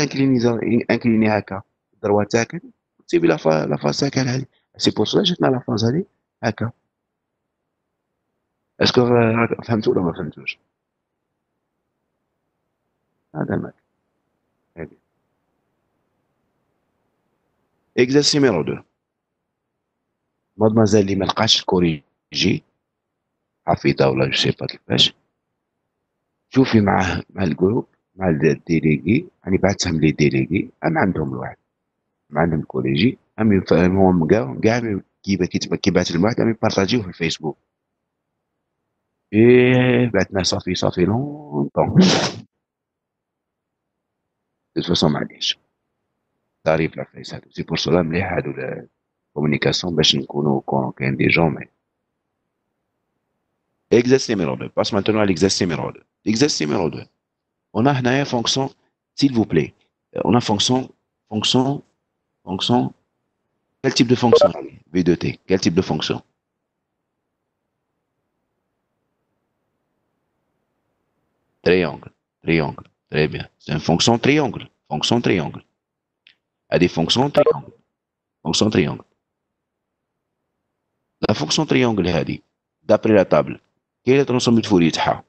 انكليني هكا الدروات تاعك، تسيبي لافاز تاعك هذه. سي بور سلا جاتنا لافاز هذه هكا. اسكو فهمتوا ولا ما فهمتوش؟ هذا ما كان. اكزرسي نيميرو 2. مادمازيل اللي ما لقاش الكوريجي حفيظه ولا جو سي با كيفاش، شوفي مع الجروب مع الديليغي، يعني بعثهم لي ديليغي ام عندهم الواحد، ام عندهم الكوليجي ام يفهمهم كاع كي بعث الواحد ام يبارطاجيوه في الفيسبوك. ايه بعثنا صافي لونطون. دو فاصون معليش تعريف لا فيس هادو، سي بور سولا مليح هادو الكومونيكاسيون باش نكونوا كاين دي جون. اكزرسيس نيميرو 2. باس مانتونو à l'exercice numéro 2. L'exercice numéro 2. On a هنايا fonction s'il vous plaît. On a fonction. Quel type de fonction V2T? Quel type de fonction? Triangle. Triangle. Très bien. C'est une fonction triangle. Fonction triangle. À des fonctions triangle. Fonction triangle. La fonction triangle هذه d'après la table quelle est la transformée de Fourier تاعها؟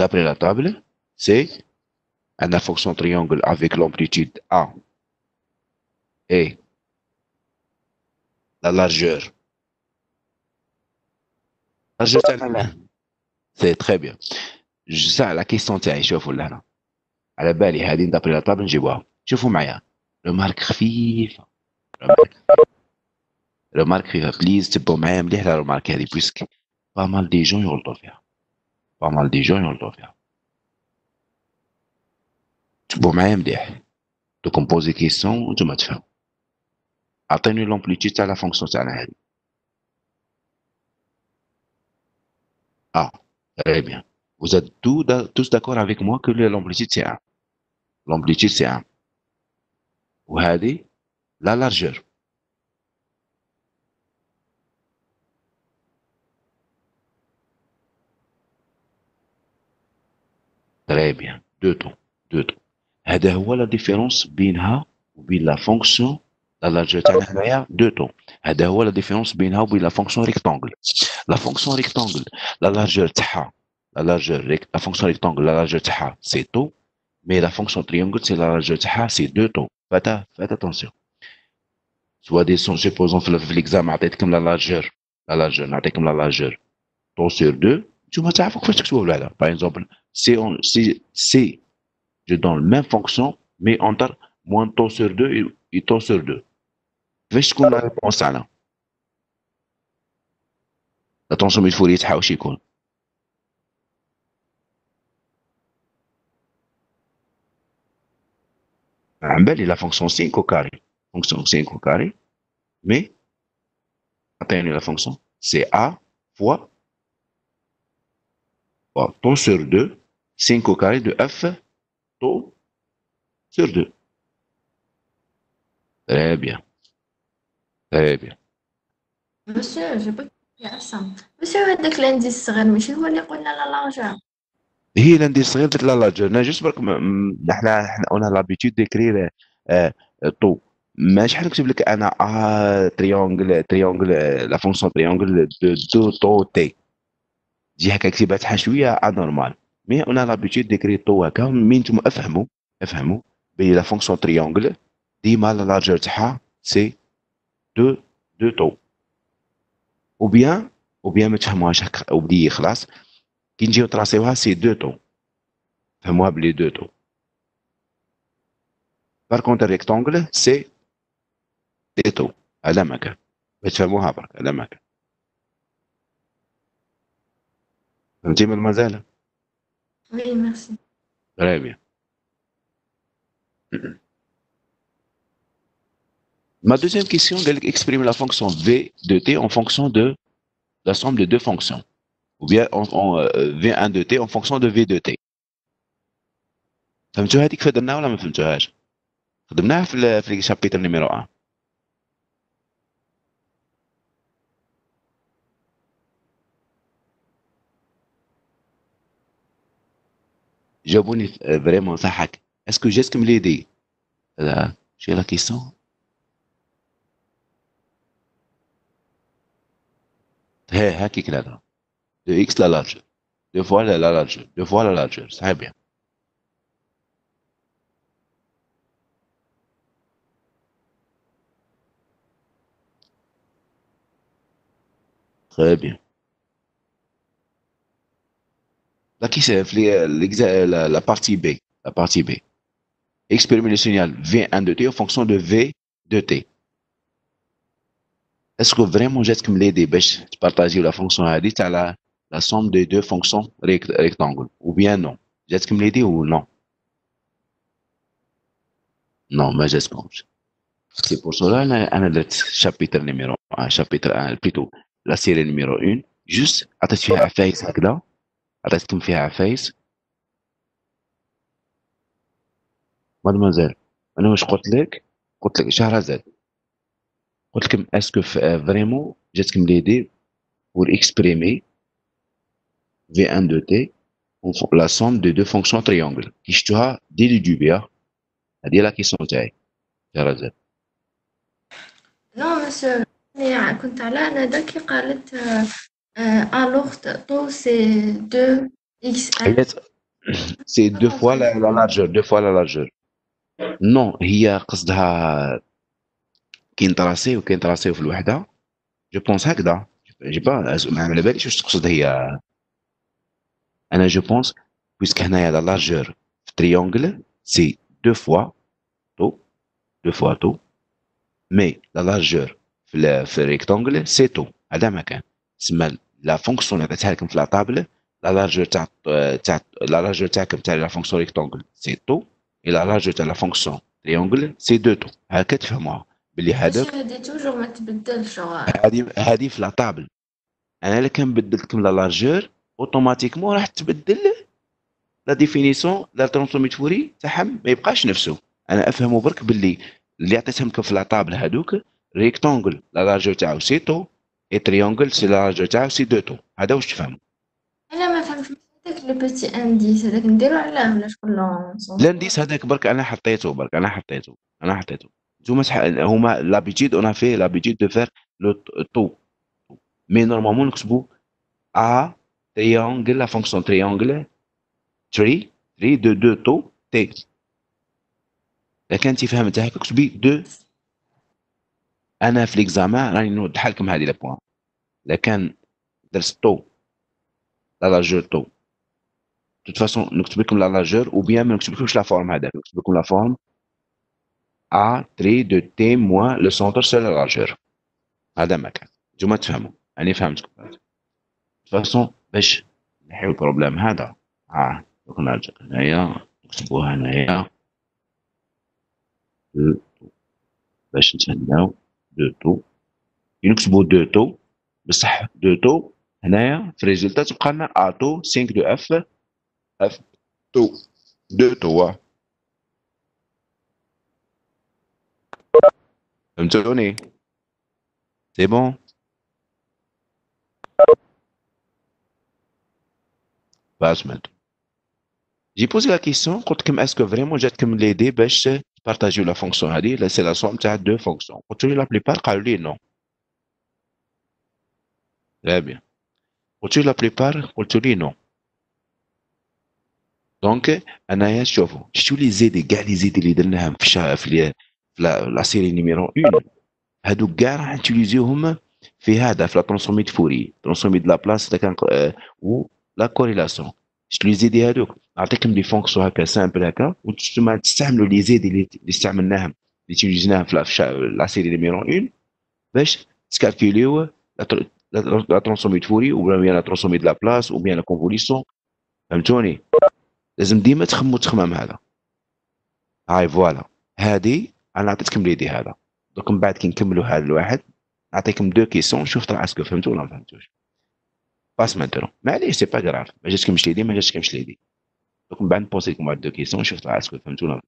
D'après la table, c'est une fonction triangle avec l'amplitude A et la largeur. La largeur تاعنا c'est très bien. Ça la question تاعي شوفوا لهنا. على بالي هذه d'après la table نجيبوها. شوفوا معايا. رمارك خفيفة. رمارك خفيفة بليز تبقوا معايا مليح على الرمارك هذه بويسك با مال دي جون يغلطوا فيها. با مال دي جون يغلطوا فيها. تبقوا معايا مليح. دوك نبوزي كيسيون وانتوما تفهموا. عطيني لومبليتيود تاع لا فونكسيون تاعنا هذه. Très bien. Vous êtes tous d'accord avec moi que l'amplitude c'est 1. L'amplitude c'est 1. وهذه la largeur. Très bien. Deux tons. Deux tons. هذا هو la différence بينها وبين la fonction la largeur تاعنا هنايا deux tons. هذا هو la différence بينها وبين la fonction rectangle. La fonction rectangle la largeur تاعها la fonction rectangle la largeur تاعها c'est taux, mais la fonction triangle c'est la largeur تاعها c'est deux taux. Faites attention. Soit des sons, supposons في l'examen عطيتكم la largeur نعطيكم la largeur taux sur 2 نتوما تعرفوا كيفاش تكتبوا هذا. Par exemple si je donne la même fonction mais entre moins taux sur 2 et taux sur 2 كيفاش تكون la réponse تاعنا؟ la transformée de Fourier تاعها واش يكون؟ عن بالي la fonction 5 au carré. Fonction 5 au carré mais atteignez la fonction c'est A fois taux sur 2 5 au carré de F taux sur 2. Très bien. Très bien. Monsieur, j'ai pas compris à ça. Monsieur, هذاك الانديس الصغير ماشي هو اللي قلنا لا لارجور. هي الانديس الصغير درت لا لارجور. انا جوست برك احنا اون لابيتود ديكرير طو. ماشي حنكتب لك انا تريونغل لا فونكسيون تريونغل دو طو تي. تجي هكا كتبات شويه انورمال. مي اون لابيتود ديكري طو هكا مين نتوما افهموا بلي لا فونكسيون تريونغل ديما لا لارجور تاعها سي دو طو. ou bien ما تفهموهاش هكا وبدي خلاص كي نجيو تراسيوها سي دو طون فهموها بلي دو طون. بار كونتر ريكتونغل سي دي طون. هذا ما كان باش تفهموها برك. هذا ما كان. فهمتي مازال؟ Oui, merci. Très bien. Ma deuxième question, elle exprime la fonction v de t en fonction de la somme de deux fonctions. Ou bien v1 de t en fonction de v de t. فهمتوا هذيك فهمناها ولا ما فهمتوهاش؟ خدمناها في الشابيتر نيميرو 1. جاوبوني فريمون صحك. اسكو جاتكم ليدي؟ لا شي لا كيسيون. هاكيك لا de x la largeur, deux fois la largeur, deux fois la largeur, très bien. Très bien. Là, qui c'est la partie B. La partie B. Exprimer le signal V1 de t en fonction de V de t. Est-ce que vraiment j'ai comme l'aider باش تبارطاجيو la fonction هذه تاع la somme des deux fonctions rectangles ou bien non? جات comme l'aider ou non? Non, ما جاتكمش. C'est pour cela أنا درت chapitre numéro 1, chapitre 1 plutôt la série numéro 1 juste عطيت فيها عفايس هكذا. عطيتكم فيها عفايس. مادموزيل انا واش قلت لك شهرزاد قلت لكم اسكو فريمون جاتكم ليدي pour exprimer V1 de t la somme de deux fonctions triangles كي شفتوها dès le début. هذه لا كيسيون تاعي شهرزاد. Non, monsieur, mais كنت على ندى كي قالت alors taux c'est 2xn. حيت c'est deux fois la largeur, deux fois la largeur. non هي قصدها كي نطراسيو في الوحده جو بونس هكذا. جي با ما على باليش واش تقصد هي. انا جو بونس بويسك هنايا لا لارجور في تريونغل سي دو فوا تو دو فوا تو مي لا لارجور في الريكتونغل سي تو. هذا ما كان تسمى لا فونكسيون اللي عطيتها لكم في لا طابل. لا لارجور تاع لا لارجور تاعكم تاع لا فونكسيون ريكتونغل سي تو اي لا لارجور تاع لا فونكسيون تريونغل سي دو تو. هكا تفهموها بلي هذاك. هادي توجور ما تبدلش. هذه في لا طابل. انا الا كان بدلت لكم لا لارجور اوتوماتيكمون راح تبدل لا ديفينيسيون لا ترانسفورميت فوري تاعها ما يبقاش نفسه. انا افهموا برك باللي اللي عطيتهم لكم في لا طابل هذوك ريكتونغل لا لارجور تاعو سي تو اي تريونغل سي لا لارجور تاعو سي دو تو. هذا واش تفهموا. انا ما فهمتش هذاك لو بيتي انديس هذاك نديرو علاه ولا شكون لانديس هذاك برك انا حطيته نتوما هما لابيتيد اون في لابيتيد دو فير لو تو مي نورمالمون نكتبوا ا تريونغل لا فونكسيون تريونغل 3 de 2 taux t. لكن انت فهمت هكا كتبي 2. انا في ليكزامان راني نوضح لكم هذه البوان. لكن درت تو لا لارجور تو توت فاسون نكتب لكم لا لارجور او بيان ما نكتب لكمش لا فورم هذاك نكتب لكم لا فورم ا تري دو تي موان لو سونتر سو لا لارجور. هذا ما كان نتوما تفهموا. راني فهمتكم توت فاسون باش نحيو البروبليم هذا. دوك نرجع هنايا نكتبوها هنايا باش نتهناو دو تو. نكتبو دو تو بصح دو تو هنايا في الريزلتا تبقى لنا ا تو 5 دو اف تو دو تو. فهمتوني؟ سي بون. فاسمنتو جي بوزي لا كيسيون قلت لكم اسكو فريمون جاتكم ليدي باش تبارطاجيو لا فونكسيون هذه لا سي لا سوم تاع دو فونكسيون. قلت لي لا بليبار قالوا لي نو. لا بيان. قلت لي لا بليبار قلت لي نو. دونك انايا شوفوا شفتوا لي زيدي كاع لي زيدي اللي درناهم في لا سيري نيميرو 1 هادوك كاع راح نتيليزيوهم في هذا في لا ترانسفورميد فوري ترانسفورميد لا بلاس كان و لا كوريلاسيون. شفتوا لي زيدي هادوك نعطيكم دي فونكسيون هكا سامبل هكا وانتم تستعملوا لي زيدي اللي استعملناهم اللي تيليزيناهم في لا سيري نيميرو 1 باش تكالكوليو لا ترانسفورميد فوري ou bien la transformée de la place ou bien la convolution. فهمتوني؟ لازم ديما تخمو التخمام هذا. هاي فوالا، هادي انا عطيتكم ليدي هذا. دوك من بعد كي نكملوا هذا الواحد نعطيكم دو كيسيون، شوف طلع اسكو فهمتوا ولا ما فهمتوش. باس مانتونون معليش سي با كراف، ما جاتكمش ليدي ما جاتكمش ليدي. دوك من بعد نبوسي لكم واحد دو كيسيون، شوف طلع اسكو فهمتوا ولا.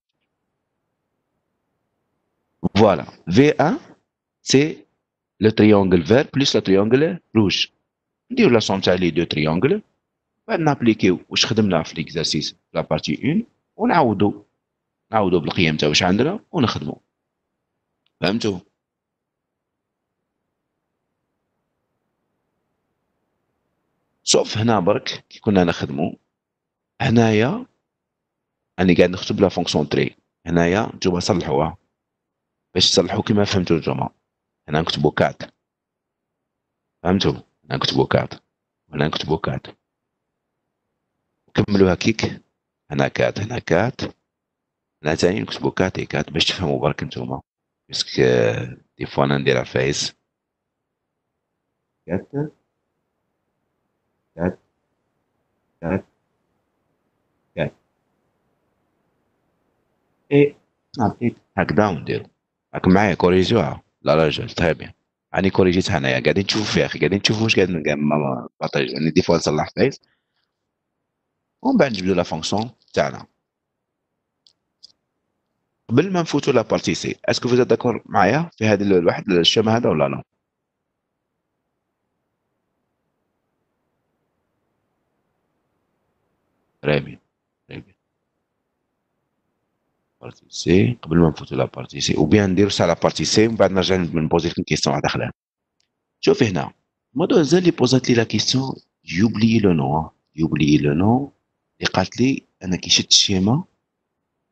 فوالا في 1 سي لو تريونغل فير بلس لو تريونغل روج. نديرو لا سوم تاع لي دو تريونغل، بعد نابليكيو واش خدمنا في ليكزارسيس لا بارتي 1، نعاودو بالقيم تاع واش عندنا ونخدمو. فهمتوا؟ شوف هنا برك كي كنا نخدمو هنايا راني قاعد نكتب لا فونكسيون تري. هنايا نتوما صلحوها باش تصلحوا كيما فهمتوا نتوما. هنا نكتبوا كات، فهمتوا؟ هنا نكتبوا كات وهنا نكتبوا كات، كملوها كيك. هنا كات هنا كات، هنا تاني نكتبوا كات اي كات باش تفهموا برك نتوما. باسكو دي فوا انا نديرها فايس كات كات كات كات اي نعطيك هكذا ونديرو. راكم معايا كوريجيوها؟ لا راجل تري بيان. راني كوريجيتها انايا، قاعدين تشوفوا فيها اخي، قاعدين تشوفوا واش قاعد بارطاج. يعني دي فوا نصلح فايس ومن بعد نجبدو لا فونكسيون تاعنا. قبل ما نفوتوا لا بارتي سي، اسكو فوز داكور معايا في هذا الواحد الشيما هذا ولا لا؟ تري بيان تري بيان. بارتي سي قبل ما نفوتوا لا بارتي سي، وبيان نديرو ساعه لا بارتي سي ومن بعد نرجع نبوزي لكم كيستيون واحده اخرى. شوفي هنا مادوزال اللي بوزات لي لا كيستيون يوبلي لو نو، يوبلي لو نو اللي قالت لي انا كي شفت الشيما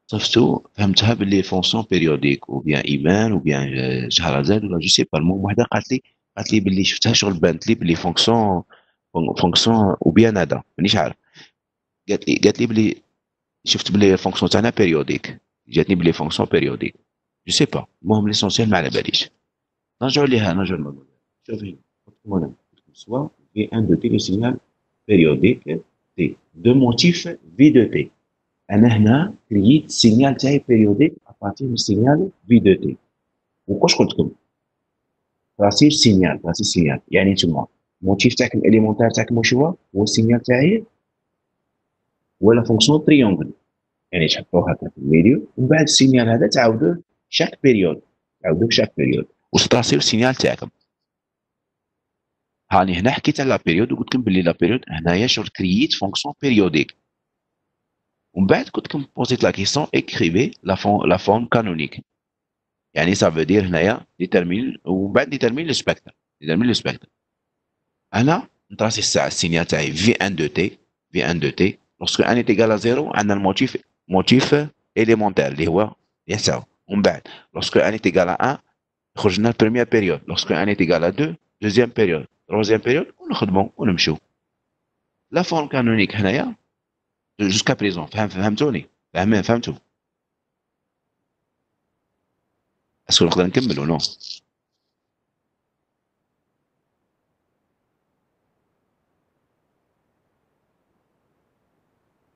صفتو فهمتها باللي فونكسيون بيريوديك او بيان ايمان او بيان شهرزاد ولا جو سي با. المهم وحده قالت لي باللي شفتها شغل بانت لي باللي فونكسيون او بيان هذا مانيش عارف. قالت لي باللي شفت باللي الفونكسيون تاعنا بيريوديك، جاتني باللي فونكسيون بيريوديك جو سي با. المهم ليسونسيال ما على باليش. نرجعوا ليها نرجعوا للموضوع. شوفي هنا سوا في ان دو تي لو سيgnal بيريوديك تي دو موتيف في دو تي. انا هنا كرييت السيgnal تاعي بيريوديك ابارتير من السيgnal في دو تي. وكاش قلت لكم راسير سيgnal يعني نتوما الموتيف تاعكم الاليمونتير تاعكم واش هو السيgnal تاعي ولا فونكسيون تريونغل. يعني تحطوه هكا في الميليو ومن بعد السيgnal هذا تعاودوه شاك بيريود، تعاودوه شاك بيريود وتراسيو السيgnال تاعكم. هاني هنا حكيت على لا بيريود وقلت لكم باللي لا بيريود هنايا شغل كرييت فونكسيون بيريوديك. ومن بعد قلت لكم بوزيت لا كيسيون اكريفي لا فورم كانونيك. يعني سا فو دير هنايا ديترمين ومن بعد ديترمين لو سبيكتر. ديترمين لو سبيكتر انا نتراسي الساعه السينيال تاعي في ان دو تي، في ان دو تي لوسكو ان ايت ايكال زيرو عندنا الموتيف اليمونتير اللي هو يساو. ومن بعد لوسكو ان ايت ايكال 1 يخرج لنا البريمير بيريود، لوسكو ان ايت ايكال 2 دوزيام بيريود، تروزيام بيريود ونخدمو ونمشيو. لا فورم كانونيك هنايا جوسكا بريزون. فهمتوني؟ فهمتوا؟ اسكو نقدر نكمل ولا نو؟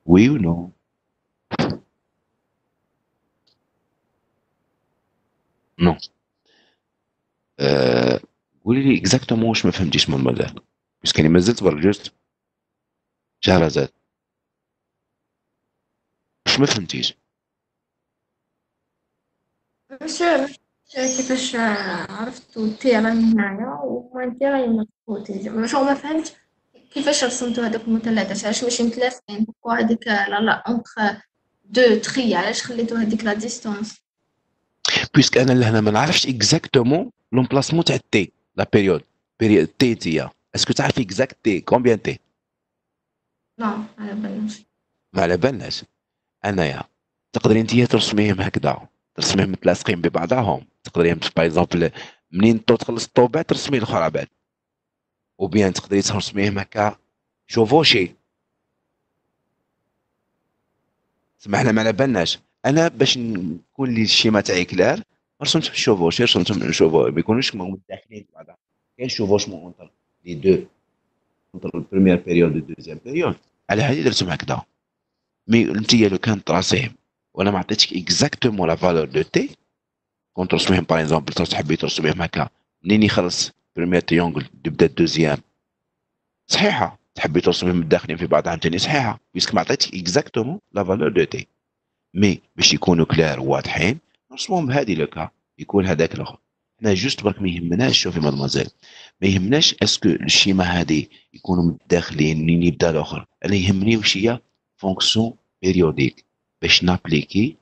وي و نو؟ نو. قولي لي اكزاكتومون واش ما فهمتيش من المدار، بس كاني مازلت برك جوست شهرزاد واش ما فهمتيش. مش كيفاش عرفتوا تي راني هنايا وانت راهي مفوتي مش ما فهمتش كيفاش رسمتوا هذوك المثلثات، علاش ماشي متلاصقين بوكو هذيك لا اونتر دو تخي، علاش خليتوا هذيك لا ديستونس؟ بويسك انا لهنا ما نعرفش اكزاكتومون لومبلاسمون تاع التي لا بيريود. بيريود تي تي اسكو تعرفي اكزاكت تي كومبيان تي؟ لا على بالناش. ما على بالناش. انايا تقدري انت ترسميهم هكذا، ترسميهم متلاصقين ببعضهم. تقدري باغ اكزومبل منين تو تخلص الطوبع ترسمي الاخرى بعد، وبيان تقدري ترسميهم هكا شوفوشي. سمحنا ما على بالناش. انا باش نكون لي الشيما تاعي كلار رسمت بالشوفوشي، رسمتهم شوفو ما يكونوش متداخلين في بعضهم. كاين شوفوشمون اونتر لي دو، اونتر البريمير بيريود والدوزيام بيريود. على هذه درتهم هكذا. مي انت لو كان تراسيهم وانا ما عطيتك اكزاكتومون لا فالور دو تي كون ترسميهم باغ اكزومبل تحبي ترسميهم هكا منين يخلص بريمير تريونغل تبدا الدوزيام صحيحه، تحبي ترسميهم متداخلين في بعض عاوتاني صحيحه بيسك ما عطيتك اكزاكتومون لا فالور دو تي. مي باش يكونوا كلار وواضحين نرسموهم بهذه لو كا يكون هذاك الاخر. حنا جوست برك ما يهمناش، شوفي مادموزيل، ما يهمناش اسكو الشيما هذه يكونوا متداخلين منين يبدا الاخر. انا يهمني واش هي فونكسيون بيريوديك باش نابليكي،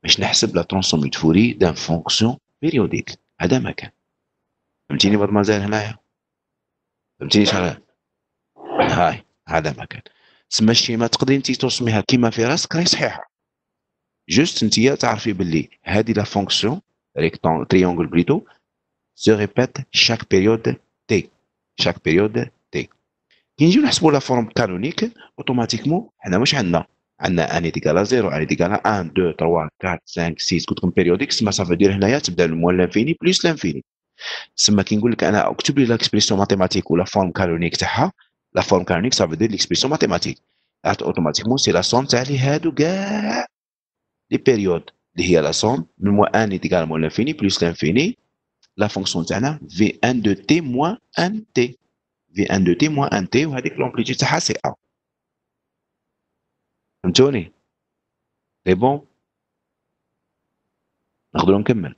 باش نحسب لا ترانسفورميت فوري دان فونكسيون بيريوديك. هذا ما كان. فهمتيني مادموزيل هنايا؟ فهمتيني شحال هاي هذا ما كان. تسمى الشيما تقدري انت ترسميها كيما في راسك راهي صحيحه، جوست انتيا تعرفي باللي هذه لا فونكسيون ريكتون تريونغل بليتو se répète chaque période t. chaque période t. كي نجيو نحسبوا لا فورم كانونيك اوتوماتيكمون حنا واش عندنا ان ايكال 0 ان ايكال 1 2 3 4 5 6 قلت لكم بيريوديك تسمى صافي دير هنايا تبدا الموال لانفيني بلس لانفيني. تسمى كي نقول لك انا اكتب لي لاكسبريسيون ماتيماتيك ولا فورم كانونيك تاعها، لا فورم كانونيك صافي دير ليكسبريسيون ماتيماتيك اوتوماتيكمون سي لا سوم تاع لي هادو كاع لي بيريود اللي هي لا سوم من موان ان ايكال موال لانفيني بلس لانفيني لا فونكسيون تاعنا v1 de t moins 1t. v1 de t moins 1t وهذيك لومبليتيود تاعها سي a. فهمتوني؟ سي بون؟ نقدروا نكمل.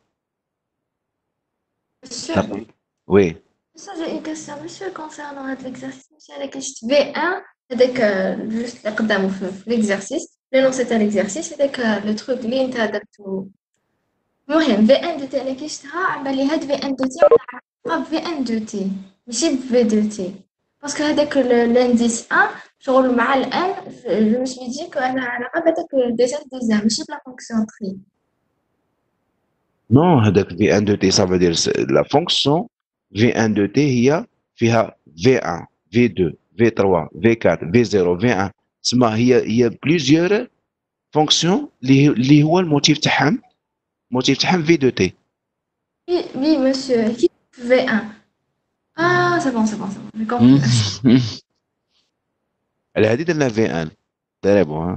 Monsieur, وي ça j'ai une question, monsieur, concernant l'exercice avec V1, avec juste le قدامه في l'exercice, le nom c'était l'exercice, avec le truc اللي انت درتو. المهم V1 de t انا كي شفتها عبالي هاد V1 de t ولا V1 de t ماشي V de t. باسكو هذاك l'indice 1 شغل مع الان je me suis dit que انا علاقة بهذاك déjà دوزيام ماشي بلا fonction tri. نو هذاك v1 de t ça veut dire la fonction v1 de t هي فيها v1 v2 v3 v4 v0 v1. تسمى هي بليزيور فونكسيون اللي هو الموتيف تاعهم v de t. Oui, oui, monsieur, V1. Ah, c'est bon, j'ai compris, merci. على هذه درنا v1 ضربوا.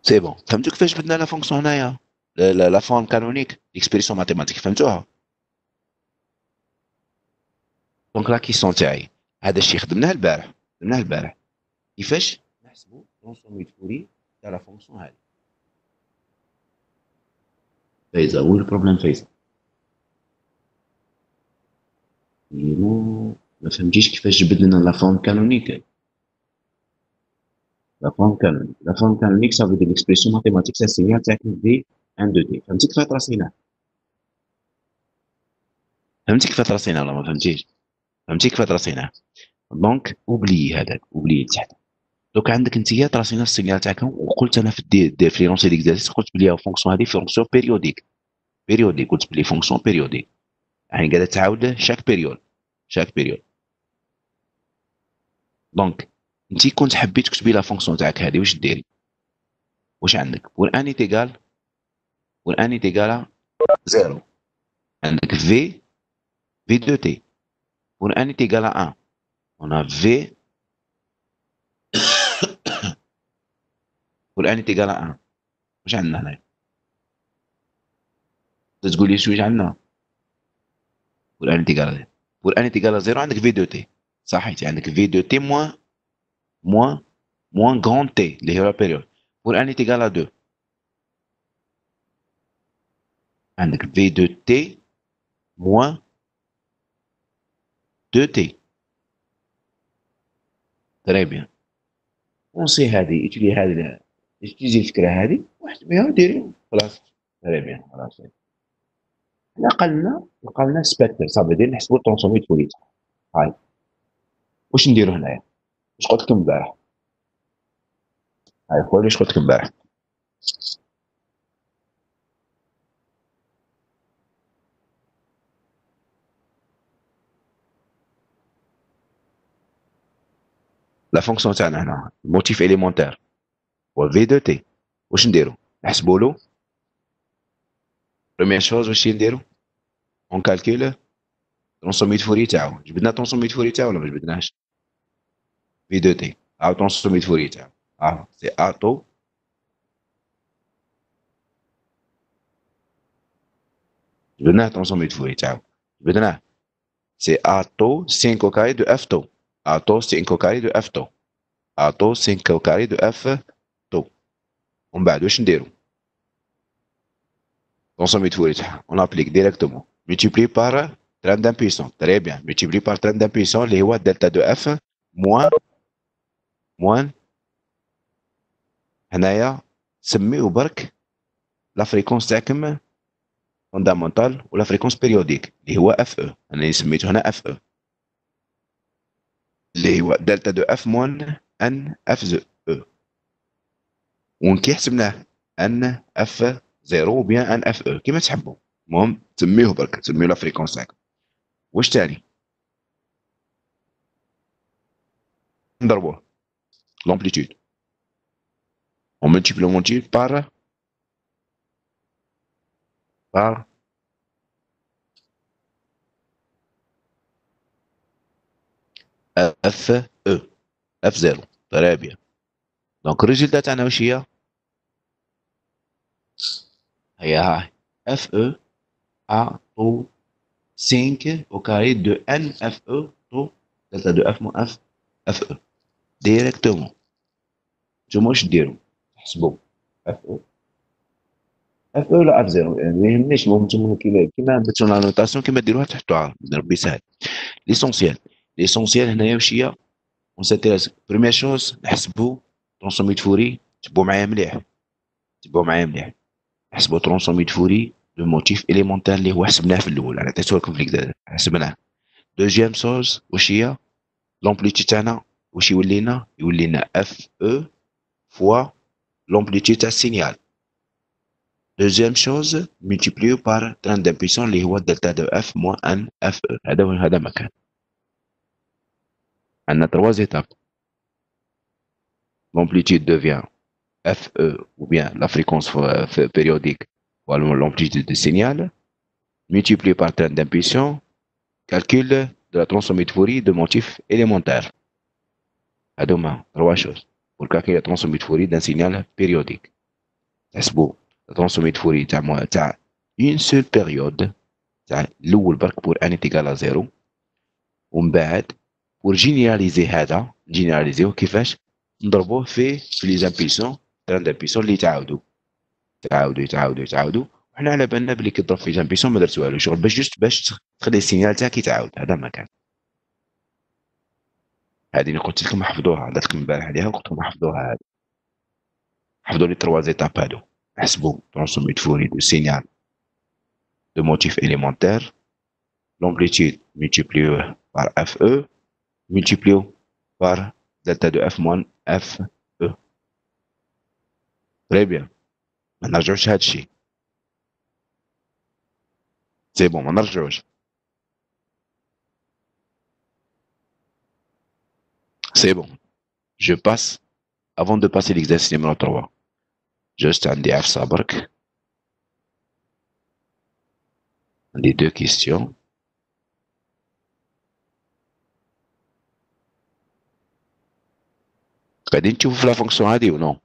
سي بون. فهمتوا كيفاش بدنا لا فونكسيون هنايا لا فورم كانونيك ليكسبريسيون ماتيماتيك فهمتوها؟ دونك لا كيسيون تاعي هذا الشيء خدمناه البارح كيفاش نحسبوا ترانسفورميت فوري تاع لا فونكسيون هذه. فايزه هو البروبليم فايزه ما فهمتيش كيفاش جبد لنا لا فورم كانونيك. لا فورم كانونيك صافي دي ليكسبريسيون ماتيماتيك تاع السينيال تاع في ان دو تي. فهمتي كيفاش تراسيناه؟ ولا ما فهمتيش؟ فهمتي كيفاش تراسيناه؟ دونك اوبلي هذاك، اوبلي تحت. دوك عندك انت تراسينا السينيال تاعك وقلت انا في لونسي ديكزارسيس قلت بلي فونكسيون هذه فونكسيون بيريوديك قلت بلي فونكسيون بيريوديك يعني قاعده تعاود شاك بيريود. دونك انت كنت حبيت تكتبي لا فونكسيون تاعك هذه واش ديري؟ واش عندك pour ان ايتيغال 0 عندك في دو تي. pour ان ايتيغال 1 on a v pour ان ايتيغال 1 واش عندنا هنايا؟ تقول لي واش عندنا؟ pour ان ايتيغال 0 عندك في دو تي صحيتي، عندك في دو تي moins grand t اللي هي لا بيريود. pour ان ايتيغال 2 عندك في دو تي moins 2t. تري بيان. ونسي هذه اتولي هذه اتيليزي الفكره هذه واحد بها وديري خلاص. تري بيان خلاص. حنا قالنا سبيكتر صافي دير نحسبوا الترونسفورميت فوريت. هاي واش نديرو هنايا؟ واش قلت لكم البارح؟ هاي خويا واش قلت لكم البارح؟ لا فونكسيون تاعنا هنا موتيف اليمونتير هو في دو تي. واش نديرو؟ نحسبوا له بروميير شوز واش نديرو؟ اون كالكول ترونسومي فوري تاعو. جبدنا ترونسومي فوري تاعو ولا ما جبدناش؟ في دو تي ها ترونسومي فوري تاعو ها سي ا طو. جبدناه ترونسومي فوري تاعو جبدناه سي ا طو 5 كاري دو اف طو. ا طو 5 كاري دو اف طو. ا طو 5 كاري دو اف طو. ومن بعد واش نديرو؟ ترونسومي فوري تاعها اون ابليك ديريكتومون ملتيبلي بار 30 بيسون. تري بيان ملتيبلي بار 30 بيسون اللي هو دلتا دو اف موان هنايا سميو برك لا فريكونس تاعكم فوندامونتال ولا فريكونس بيريوديك اللي هو اف او. انا سميته هنا اف او اللي هو دلتا دو اف موان ان اف زو او. وكي حسبناه ان اف زيرو و بيان ان اف او كيما تحبوا. المهم سميوه برك سميو لا فريكونس تاعكم. واش تاني؟ نضربوه l'amplitude. On multiplie par اف او اف 0. très bien. دونك الريزلت تاعنا واش هي؟ هي هاي اف او ا طو 5 au carré de n f e طو دلتا دو اف مو اف اف او ديريكتومون. نتوما واش ديروا؟ تحسبوا اف او اف او ولا اف 0 يعني ما يهمنيش. المهم نتوما كيما درتو لا نوتاسيون كيما ديروها تحطوها ربي يسهل. ليسونسيال هنايا واش هي؟ اون سانتيريس بروميير شوز نحسبوا ترونسوميت فوري. تبعوا معايا مليح تبعوا معايا مليح. نحسبوا ترونسوميت فوري دو موتيف اليمونتير اللي هو حسبناه في الاول. انا عطيته لكم في الكدا حسبناه. دوزيام شوز واش هي؟ لومبليتي تاعنا واش يولي لنا؟ يولي لنا اف او فوا لومبليتي تاع السينيال. دوزيام شوز ملتيبليو بار 30 بيسون اللي هو دلتا دو اف موان ان اف او. هذا مكان. عندنا 3 étapes. L'amplitude devient FE ou bien la fréquence périodique ou l'amplitude du signal multiplié par 30 d'impulsion. Calcul de la transformée Fourier de motif élémentaire. À demain, 3 choses. Pour calculer la transformée Fourier d'un signal périodique. Est-ce beau? La transformée Fourier, t'as une seule période. T'as l'oul barque pour n est égal à 0. ومن pour généraliser هذا généraliser كيفاش نضربوه في les impulsions 30 impulsions اللي يتعاودوا وحنا على بالنا بلي كي تضرب في امبيسيون ما درت والو شغل باش تخلي السينيال تاعك يتعاود. هذا ما كان. هذه اللي قلت لكم حفظوها درت لكم امبارح عليها وقلت لكم حفظوها. هذه حفظوا لي 3 زيتاب هادو. حسبوا ترونسوميت فوري دو سينيال دو موتيف élémentaire l'amplitude multiplié par FE multiplié par delta de F moins FE. Très bien. ما نرجعوش هاد الشيء. سي بون ما نرجعوش. C'est bon. Je passe, avant de passer l'exercice numéro 3, juste عندي عفسة برك. عندي 2 questions. قاعدين تشوفوا في لا فونكسيون هادي و نو؟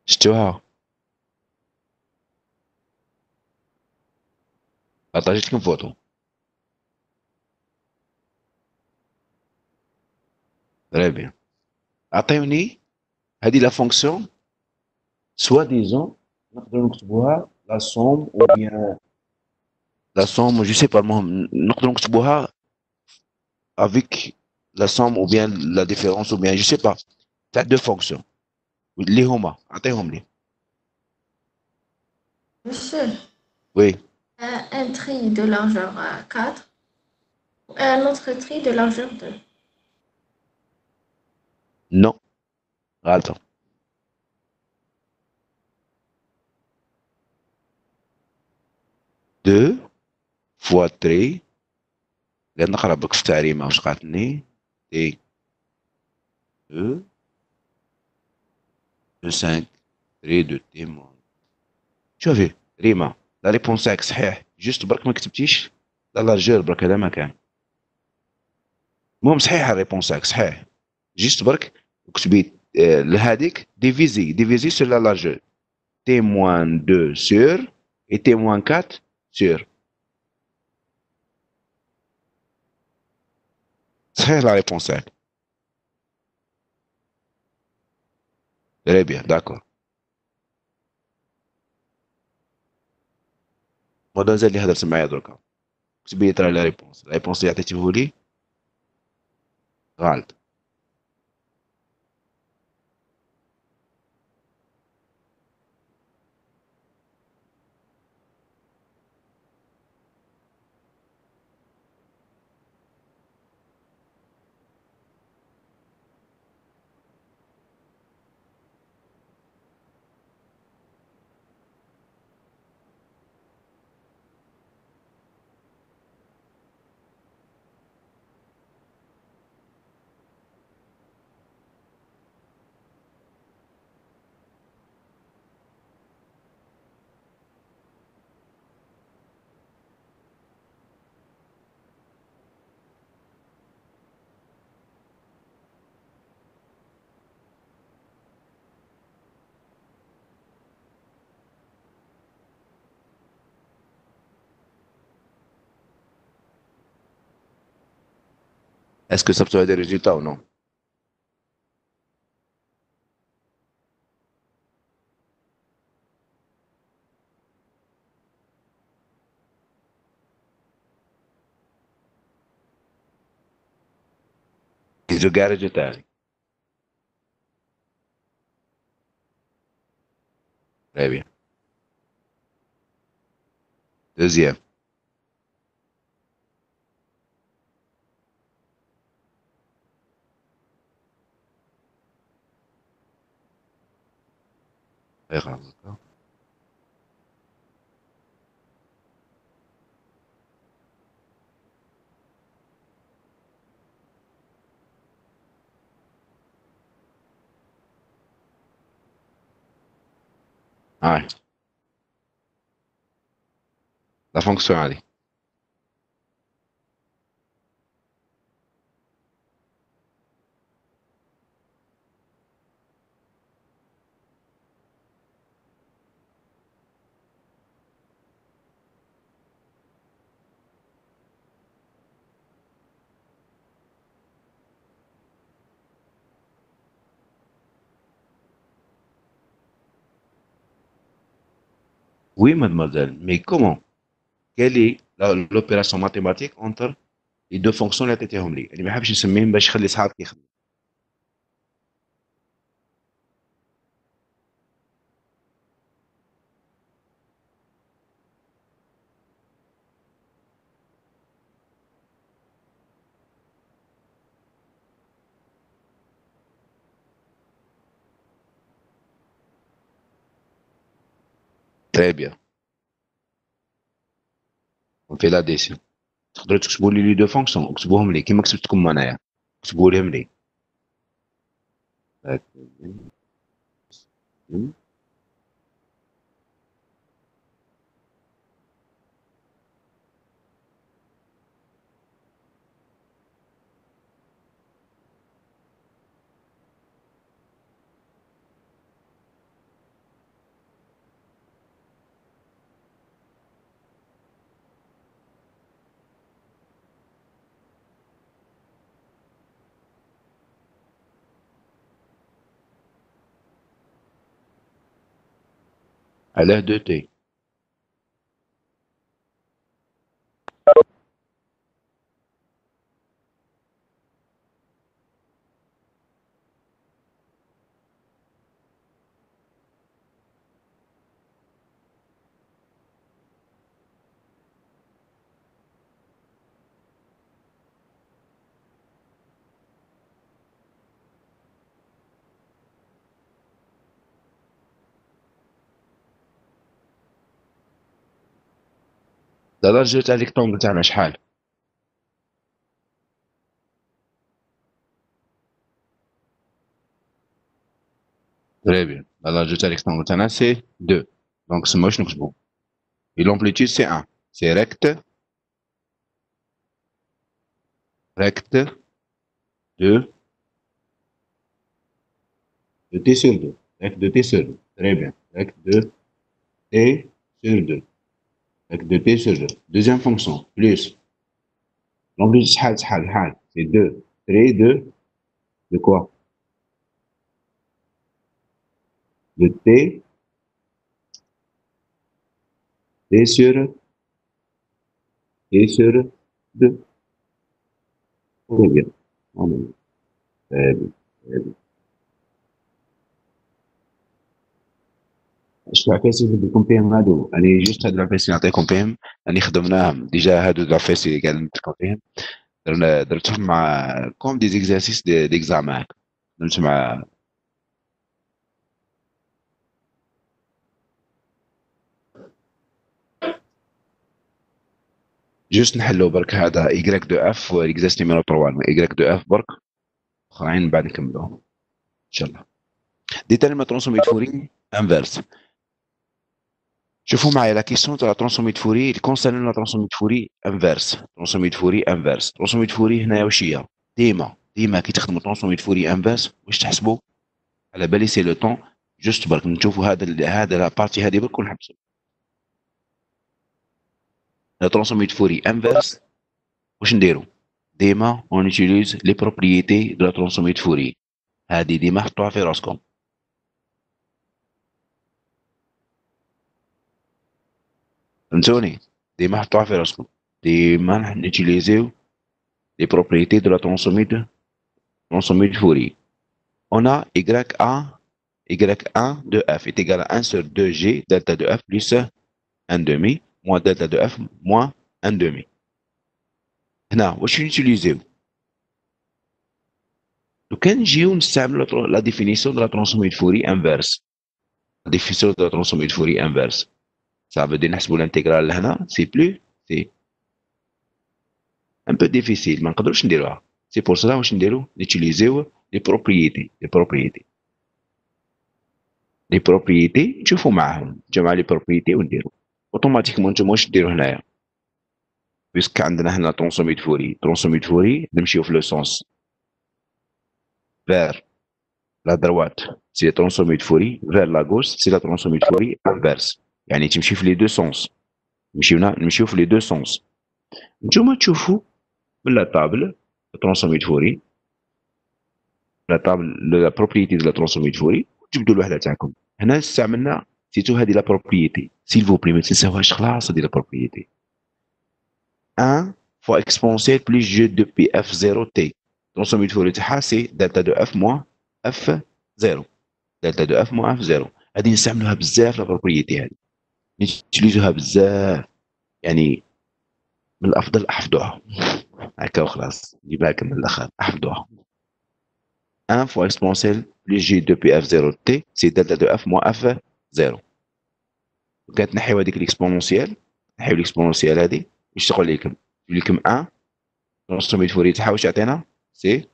شفتوها؟ عطيت لكم فوتو. Très bien. عطيوني هادي لا فونكسيون سوا ديزون نقدروا نكتبوها لا سوم او بيان لا سوم جو سي با. المهم نقدروا نكتبوها افيك لا سوم او بيان لا ديفيرونس او بيان جو سي با تاع 2 فونكسيون اللي هما عطيهم لي. Monsieur, وي un tri de largeur 4 et un autre tri de largeur 2. نو غلطة. 2 fois 3 قاعد نقرا بك في التعريمه واش قالتني تي او دو 5 تري دو تي موان. شوفي ريما، لا ريبونس تاعك صحيح، جوست برك ما كتبتيش لا لارجور، برك هذا ما كان. المهم صحيح الريبونس تاعك صحيح، جوست برك كتبي لهذيك ديفيزي سور لا لارجور، تي موان 2 سور اي تي موان 4 سور. صحيح لا ريبونس تاعك. تري بيان داكور. مادامزال اللي هضرت معايا دركا كتبي لي ترى لا ريبونس اللي عطيتيهولي غلط. اسكو صبتوا هذا الريزولتا او نو؟ كيزو كاع الريزولتا تاعي. تري بيان. دوزيام. اي خلاص. هاي لا فونكسيون هذه. Oui, mademoiselle, mais comment? Quelle est l'opération mathématique entre les deux fonctions اللي عطيتيهم لي؟ اللي ما حبش نسميهم باش يخلي صحابك يخدموا. تري بيان. اون في لاديسيون. تقدروا تكتبوا لي دو فونكسيون، اكتبوهم لي كيما كتبتكم انايا، اكتبوا لهم لي. علاه دو تي. لا لارجور تاع ريكتونغل تاعنا شحال؟ Très bien. Alors, je te l'extends. C'est 2. Donc, c'est moche, donc bon. Et l'amplitude, c'est 1. C'est recte de t sur 2. Recte de t sur 2. Très bien. Recte de t sur 2. Recte de t sur 2. Deuxième fonction, plus. L'amplitude, c'est 2. Trait de quoi? De t sur 2. Très bien. Très bien. Très bien. اش العفاسي اللي بدكم فيهم هادو يعني جوست هاد العفاسي نعطيكم فيهم يعني خدمناهم ديجا هادو العفاسي اللي قاعد نتكلم فيهم درتهم مع كوم دي زيكزارسيس ديكزامان درت مع جوست نحلو برك هذا ايكغيك دو اف والاكزاس نيميرو 3 ايكغيك دو اف برك اخرين بعد نكملوهم ان شاء الله ديتيرمين ترانسوميت فوري انفيرس شوفوا معايا لا كيسيون تاع ترانسوميت فوري كونسيرن لا ترانسوميت فوري انفيرس ترانسوميت فوري انفيرس ترانسوميت فوري هنايا واش هي ديما كي تخدموا ترانسوميت فوري انفيرس واش تحسبوا على بالي سي لو طون جوست برك نشوفوا هذا لا بارتي هذه برك ونحبسوا لا ترانسوميت فوري انفيرس واش نديروا ديما اون يوتيليز لي بروبريتي دو لا ترانسوميت فوري هذه ديما حطوها في راسكم فهمتوني ديما حطوها في راسكم ديما نيتيليزيو لي بروبريتي دو لا ترانسوميت فوري on a y1 de f est égal à 1 sur 2g delta de f plus 1 demi moins delta de f moins 1 demi. هنا واش نوتيليزيو لو كان نجيو نستعملوا لا ديفينيسيون دو لا ترانسوميت فوري انفيرس لا ديفينيسيون دو لا ترانسوميت فوري انفيرس ça veut dire نحسبوا الانتيغرال لهنا سي بلو سي ان بو ديفيسيل ما نقدروش نديروها سي بور سلا واش نديرو نوتيليزيو لي بروبريتي نشوفوا معاهم جمع لي بروبريتي ونديروا اوتوماتيكمون نتوما واش ديروا هنايا بيسك عندنا هنا ترونسوميت فوري نمشيو في لو سونس فير لا دروات سي ترونسوميت فوري فير لا غوش سي لا ترونسوميت فوري انفيرس يعني تمشي في لي دو سونس نمشيو في لي دو سونس نتوما تشوفوا من لا طابل ترونسوميت فوري لا طابل لا بروبريتي دو لا ترونسوميت فوري تجبدوا الوحده تاعكم هنا استعملنا سيتو هذه لا بروبريتي سيل فو بلي ما تنساوهاش خلاص هذه لا بروبريتي 1 fois exponentielle plus g de pf0 t ترانسوميت فوري تاعها سي دلتا دو اف موان اف 0 دلتا دو اف موان اف 0 هذه نستعملوها بزاف لا بروبريتي هذه نتيليزوها بزاف يعني من الافضل احفظوها هكا وخلاص نجيبها لكم من الاخر احفظوها 1 fois exponentielle plus g de pf0 t سي دلتا دو اف موان اف 0 كانت نحيو هذيك الاكسبونونسيال نحيو الاكسبونونسيال هذه واش تقول لكم يقول لكم 1 ترانسوميت فوري تاعها واش يعطينا سي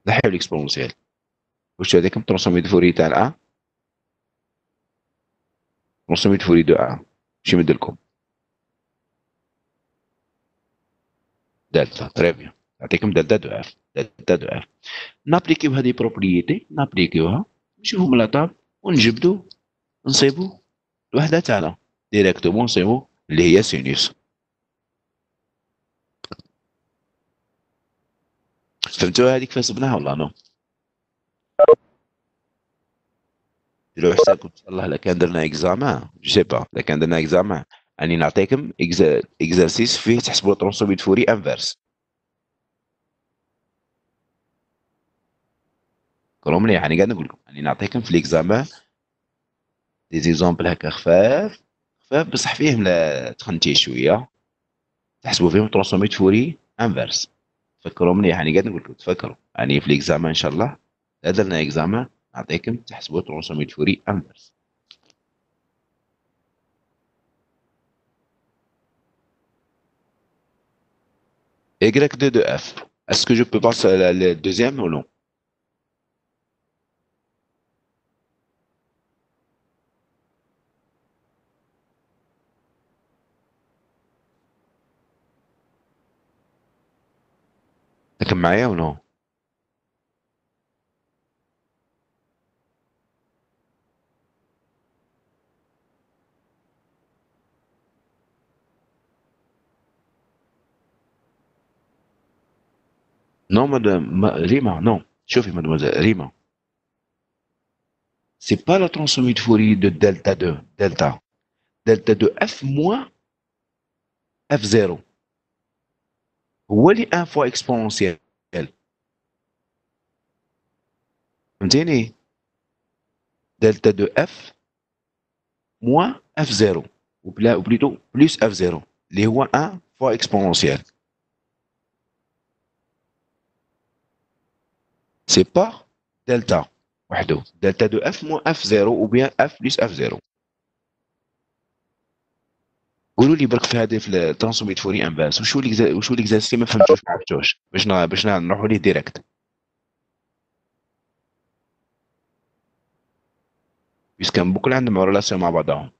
نحيو الاكسبونونسيال واش هذاك ترانسوميت فوري تاع الان ترانسوميت فوري دو ان واش يمد لكم دلتا تري بيان يعطيكم دلتا دو اف دلتا دو اف نابليكيو هذه بروبريتي نابليكيوها نشوفو من لاطاب ونجبدو نصيبو الوحده تاعنا ديريكتومون نصيبو اللي هي سينوس فهمتوا هذيك فاش صبناها ولا نو ديروا حسابكم ان شاء الله الا كان درنا اكزامان جو سي با الا كان درنا اكزامان اني نعطيكم اكزرسيس فيه تحسبوا ترانسوميت فوري انفيرس كونوا مليح يعني قاعد نقول لكم اني نعطيكم في الاكزامان دي زيزامبل هكا خفاف بصح فيهم لا تخنتي شويه تحسبوا فيهم ترانسوميت فوري انفيرس تفكروا مليح يعني قاعد نقول لكم تفكروا يعني في الاكزامان ان شاء الله اذا درنا اكزامان نعطيكم تحسبوا ترانسوميت فوري انفيرس Y2 de f. Est-ce que je peux passer à la deuxième ou non? راكم معايا ولا؟ Non, madame, Rima, non. Chauffez, mademoiselle, Rima. C'est pas la transformée de Fourier de delta 2, delta. Delta de F moins F0. هو اللي 1 fois exponentiel. فهمتيني؟ delta de F moins F0. Ou plutôt plus F0. اللي هو 1 fois exponentiel. C'est pas delta وحده. delta de F moins F0 ou bien F plus F0. قولوا لي برك في هذه في الترانسفورمي فوري انفاس وشو ليكزارسي ما فهمتوش باش نروحوا ليه ديريكت بيسكان بكل عندهم ريلاسيون مع بعضهم.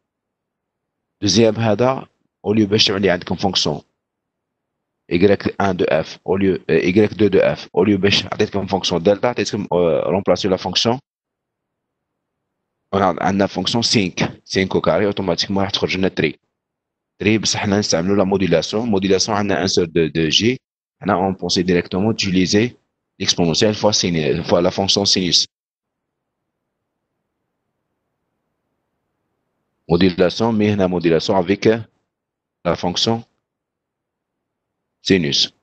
دوزيام هذا اوليو باش تعمل لي عندكم فونكسيون y1 de f au lieu y2 de f au lieu باش عطيتكم فونكسيون دلتا عطيتكم رومبلاسيو لا فونكسيون عندنا فونكسيون 5 au carré اوتوماتيكمون راح تخرج لنا 3 بصح حنا نستعملوا لا موديلاسيون عندنا ان سور de g حنا اون بونسي ديريكتومون utiliser l'exponentielle fois la fonction sinus. Modulation, mais une modulation avec la fonction sinus.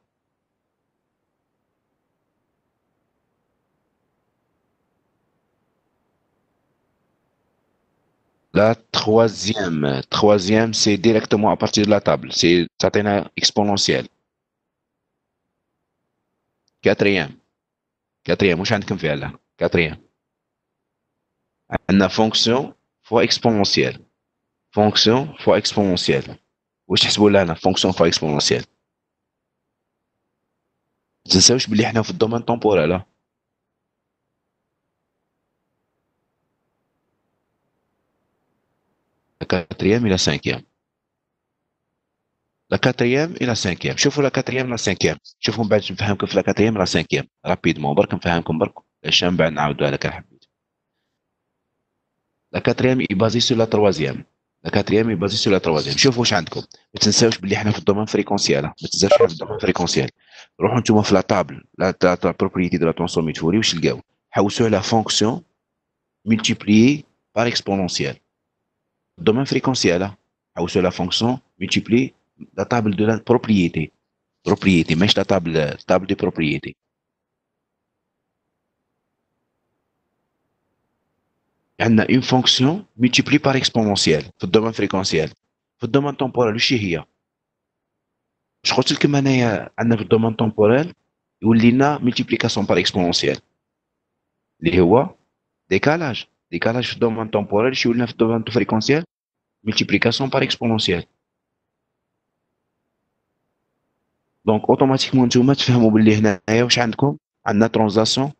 La troisième, c'est directement à partir de la table. C'est une exponentielle. Quatrième, مش عندكم فيها لا. Quatrième. عندنا fonction fois exponentielle. Fonction fois exponentielle. واش تحسبوا لها fonction fois exponentielle؟ ما تنساوش بلي حنا في الدومين temporel. La quatrième et la cinquième. La quatrième et la cinquième. شوفوا la quatrième et la cinquième. شوفوا من بعد نفهمكم في la quatrième et la cinquième. رابيدمون برك نفهمكم برك علاش من بعد نعاودوها لك حبيت. La quatrième est basée sur la troisième. La quatrième est basée sur la troisième. شوفوا واش عندكم. ما تنساوش بلي حنا في الدومين فريكونسيال. ما تنساوش حنا في الدومين فريكونسيال. روحوا نتوما في لا طابل لا بروبريتي دو لا ترانسفورمي فوري واش تلقاو؟ حوسوا على فونكسيون multipliée par exponentielle. Domaine fréquentiel, حوسوا la fonction multipliée la table de la propriété. Propriété, مش la table de propriété. عندنا une fonction multipliée par exponentielle في الدومين فريكونسيال. في الدومين temporel وش هي؟ واش قلت لكم انايا عندنا في الدومين temporel يولي لنا multiplication par exponentielle اللي هو décalage في الدومين temporel شي يولي لنا في الدومين فريكونسيال multiplication par exponentielle. دونك اوتوماتيكمون نتوما تفهموا باللي هنايا واش عندكم عندنا ترانزاسيون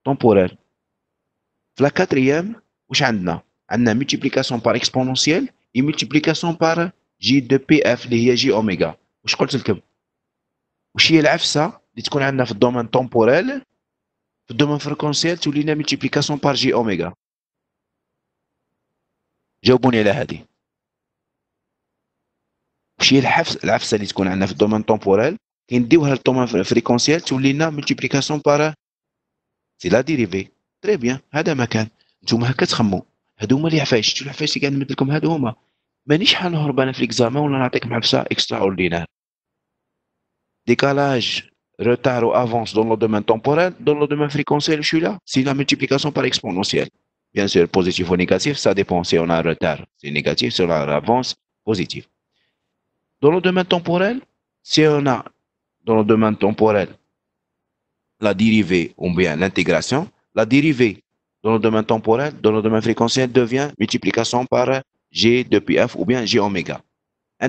temporelle. في لا كاتريام واش عندنا multiplication par exponentielle et multiplication par j de pf اللي هي جي اوميغا. واش قلت لكم؟ واش هي العفسه اللي تكون عندنا في الدومين temporel في الدومين فريكونسيال تولي لنا multiplication par جي اوميغا. جاوبوني على هذه. واش هي العفسه اللي تكون عندنا في الدومين temporel كنديوها للدومين فريكونسيال تولي لنا multiplication par سي لا ديريفي. تري بيان هذا ما كان. نتوما هكا تخمو هادو هما اللي عفايش. شفتوا العفايش اللي قاعد نمد لكم هادو هما. مانيش حنهرب انا في ليكزامان ولا نعطيكم عفسه اكسترا اوردينار. décalage, retard ou avance dans le domaine temporel, dans le domaine fréquentiel, je suis là, c'est la multiplication par exponentielle. Bien sûr, positif ou négatif, ça dépend si on a un retard, c'est négatif, si on a une avance, positif. Dans le domaine temporel, si on a dans le domaine temporel la dérivée ou bien l'intégration, la dérivée dans le domaine temporel, dans le domaine fréquentiel devient multiplication par g de pf ou bien g oméga.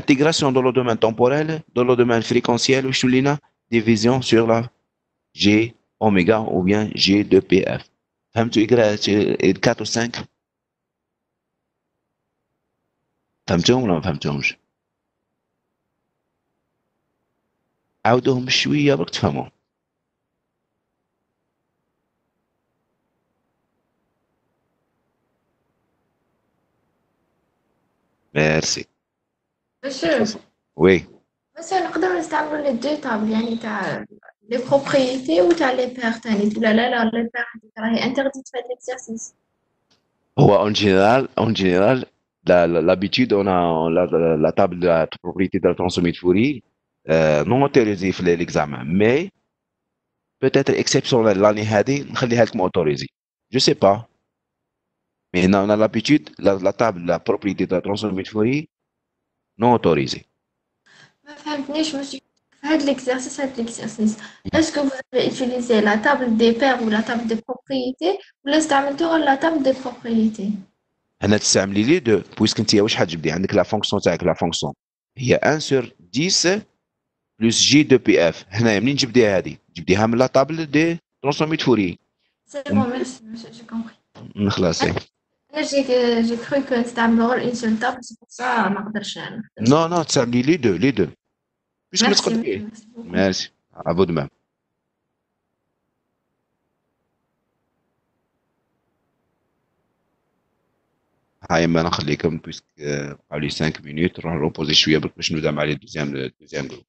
Intégration dans le domaine temporel, dans le domaine fréquentiel, ou division sur la G oméga ou bien G de PF. فهمتوا إجراء 4 و 5؟ فهمتوهم ولا ما فهمتوهمش؟ عاودوهم شوية برك تفهموا. ميرسي. Monsieur, وي. مثلا نقدر نستعملوا les deux tables يعني تاع les propriétés ou تاع les paires تاني تقول لا les paires هذيك راهي interdite في هذا l'exercice. هو en général, l'habitude, on a la table de la propriété de la transformée de Fourier non autorisée في l'examen, mais peut-être exceptionnelle l'année هذه نخليها لكم autorisée. Je sais pas, mais on a l'habitude, la table de la propriété de la transformée de Fourier non autorisée. ما فهمتنيش monsieur. في هذا l'exercice. Est-ce que vous avez utilisé la table des paires ou la table des propriétés ولا استعملتوا la table des propriétés؟ هنا تستعملي لي دو بويسك انت واش حتجبدي عندك لا فونكسيون تاعك لا فونكسيون هي 1 sur 10 بلس جي دو بي اف. هنايا منين جبديها هذه جبديها من لا طابل دي ترانسفورمي de Fourier. C'est bon, merci monsieur, j'ai compris. خلاص. أنا j'ai cru que نستعملوا غير une seule table, c'est pour ça ما نقدرش نخدم. نو تستعملي لي دو بيسك ما Merci, تقدري. merci beaucoup. ميرسي افو دو ميم. هاي ما نخليكم بيسك بقاو لي 5 مينوت نروح نروبوزي شويه باش نبدا مع لي دوزيام جروب.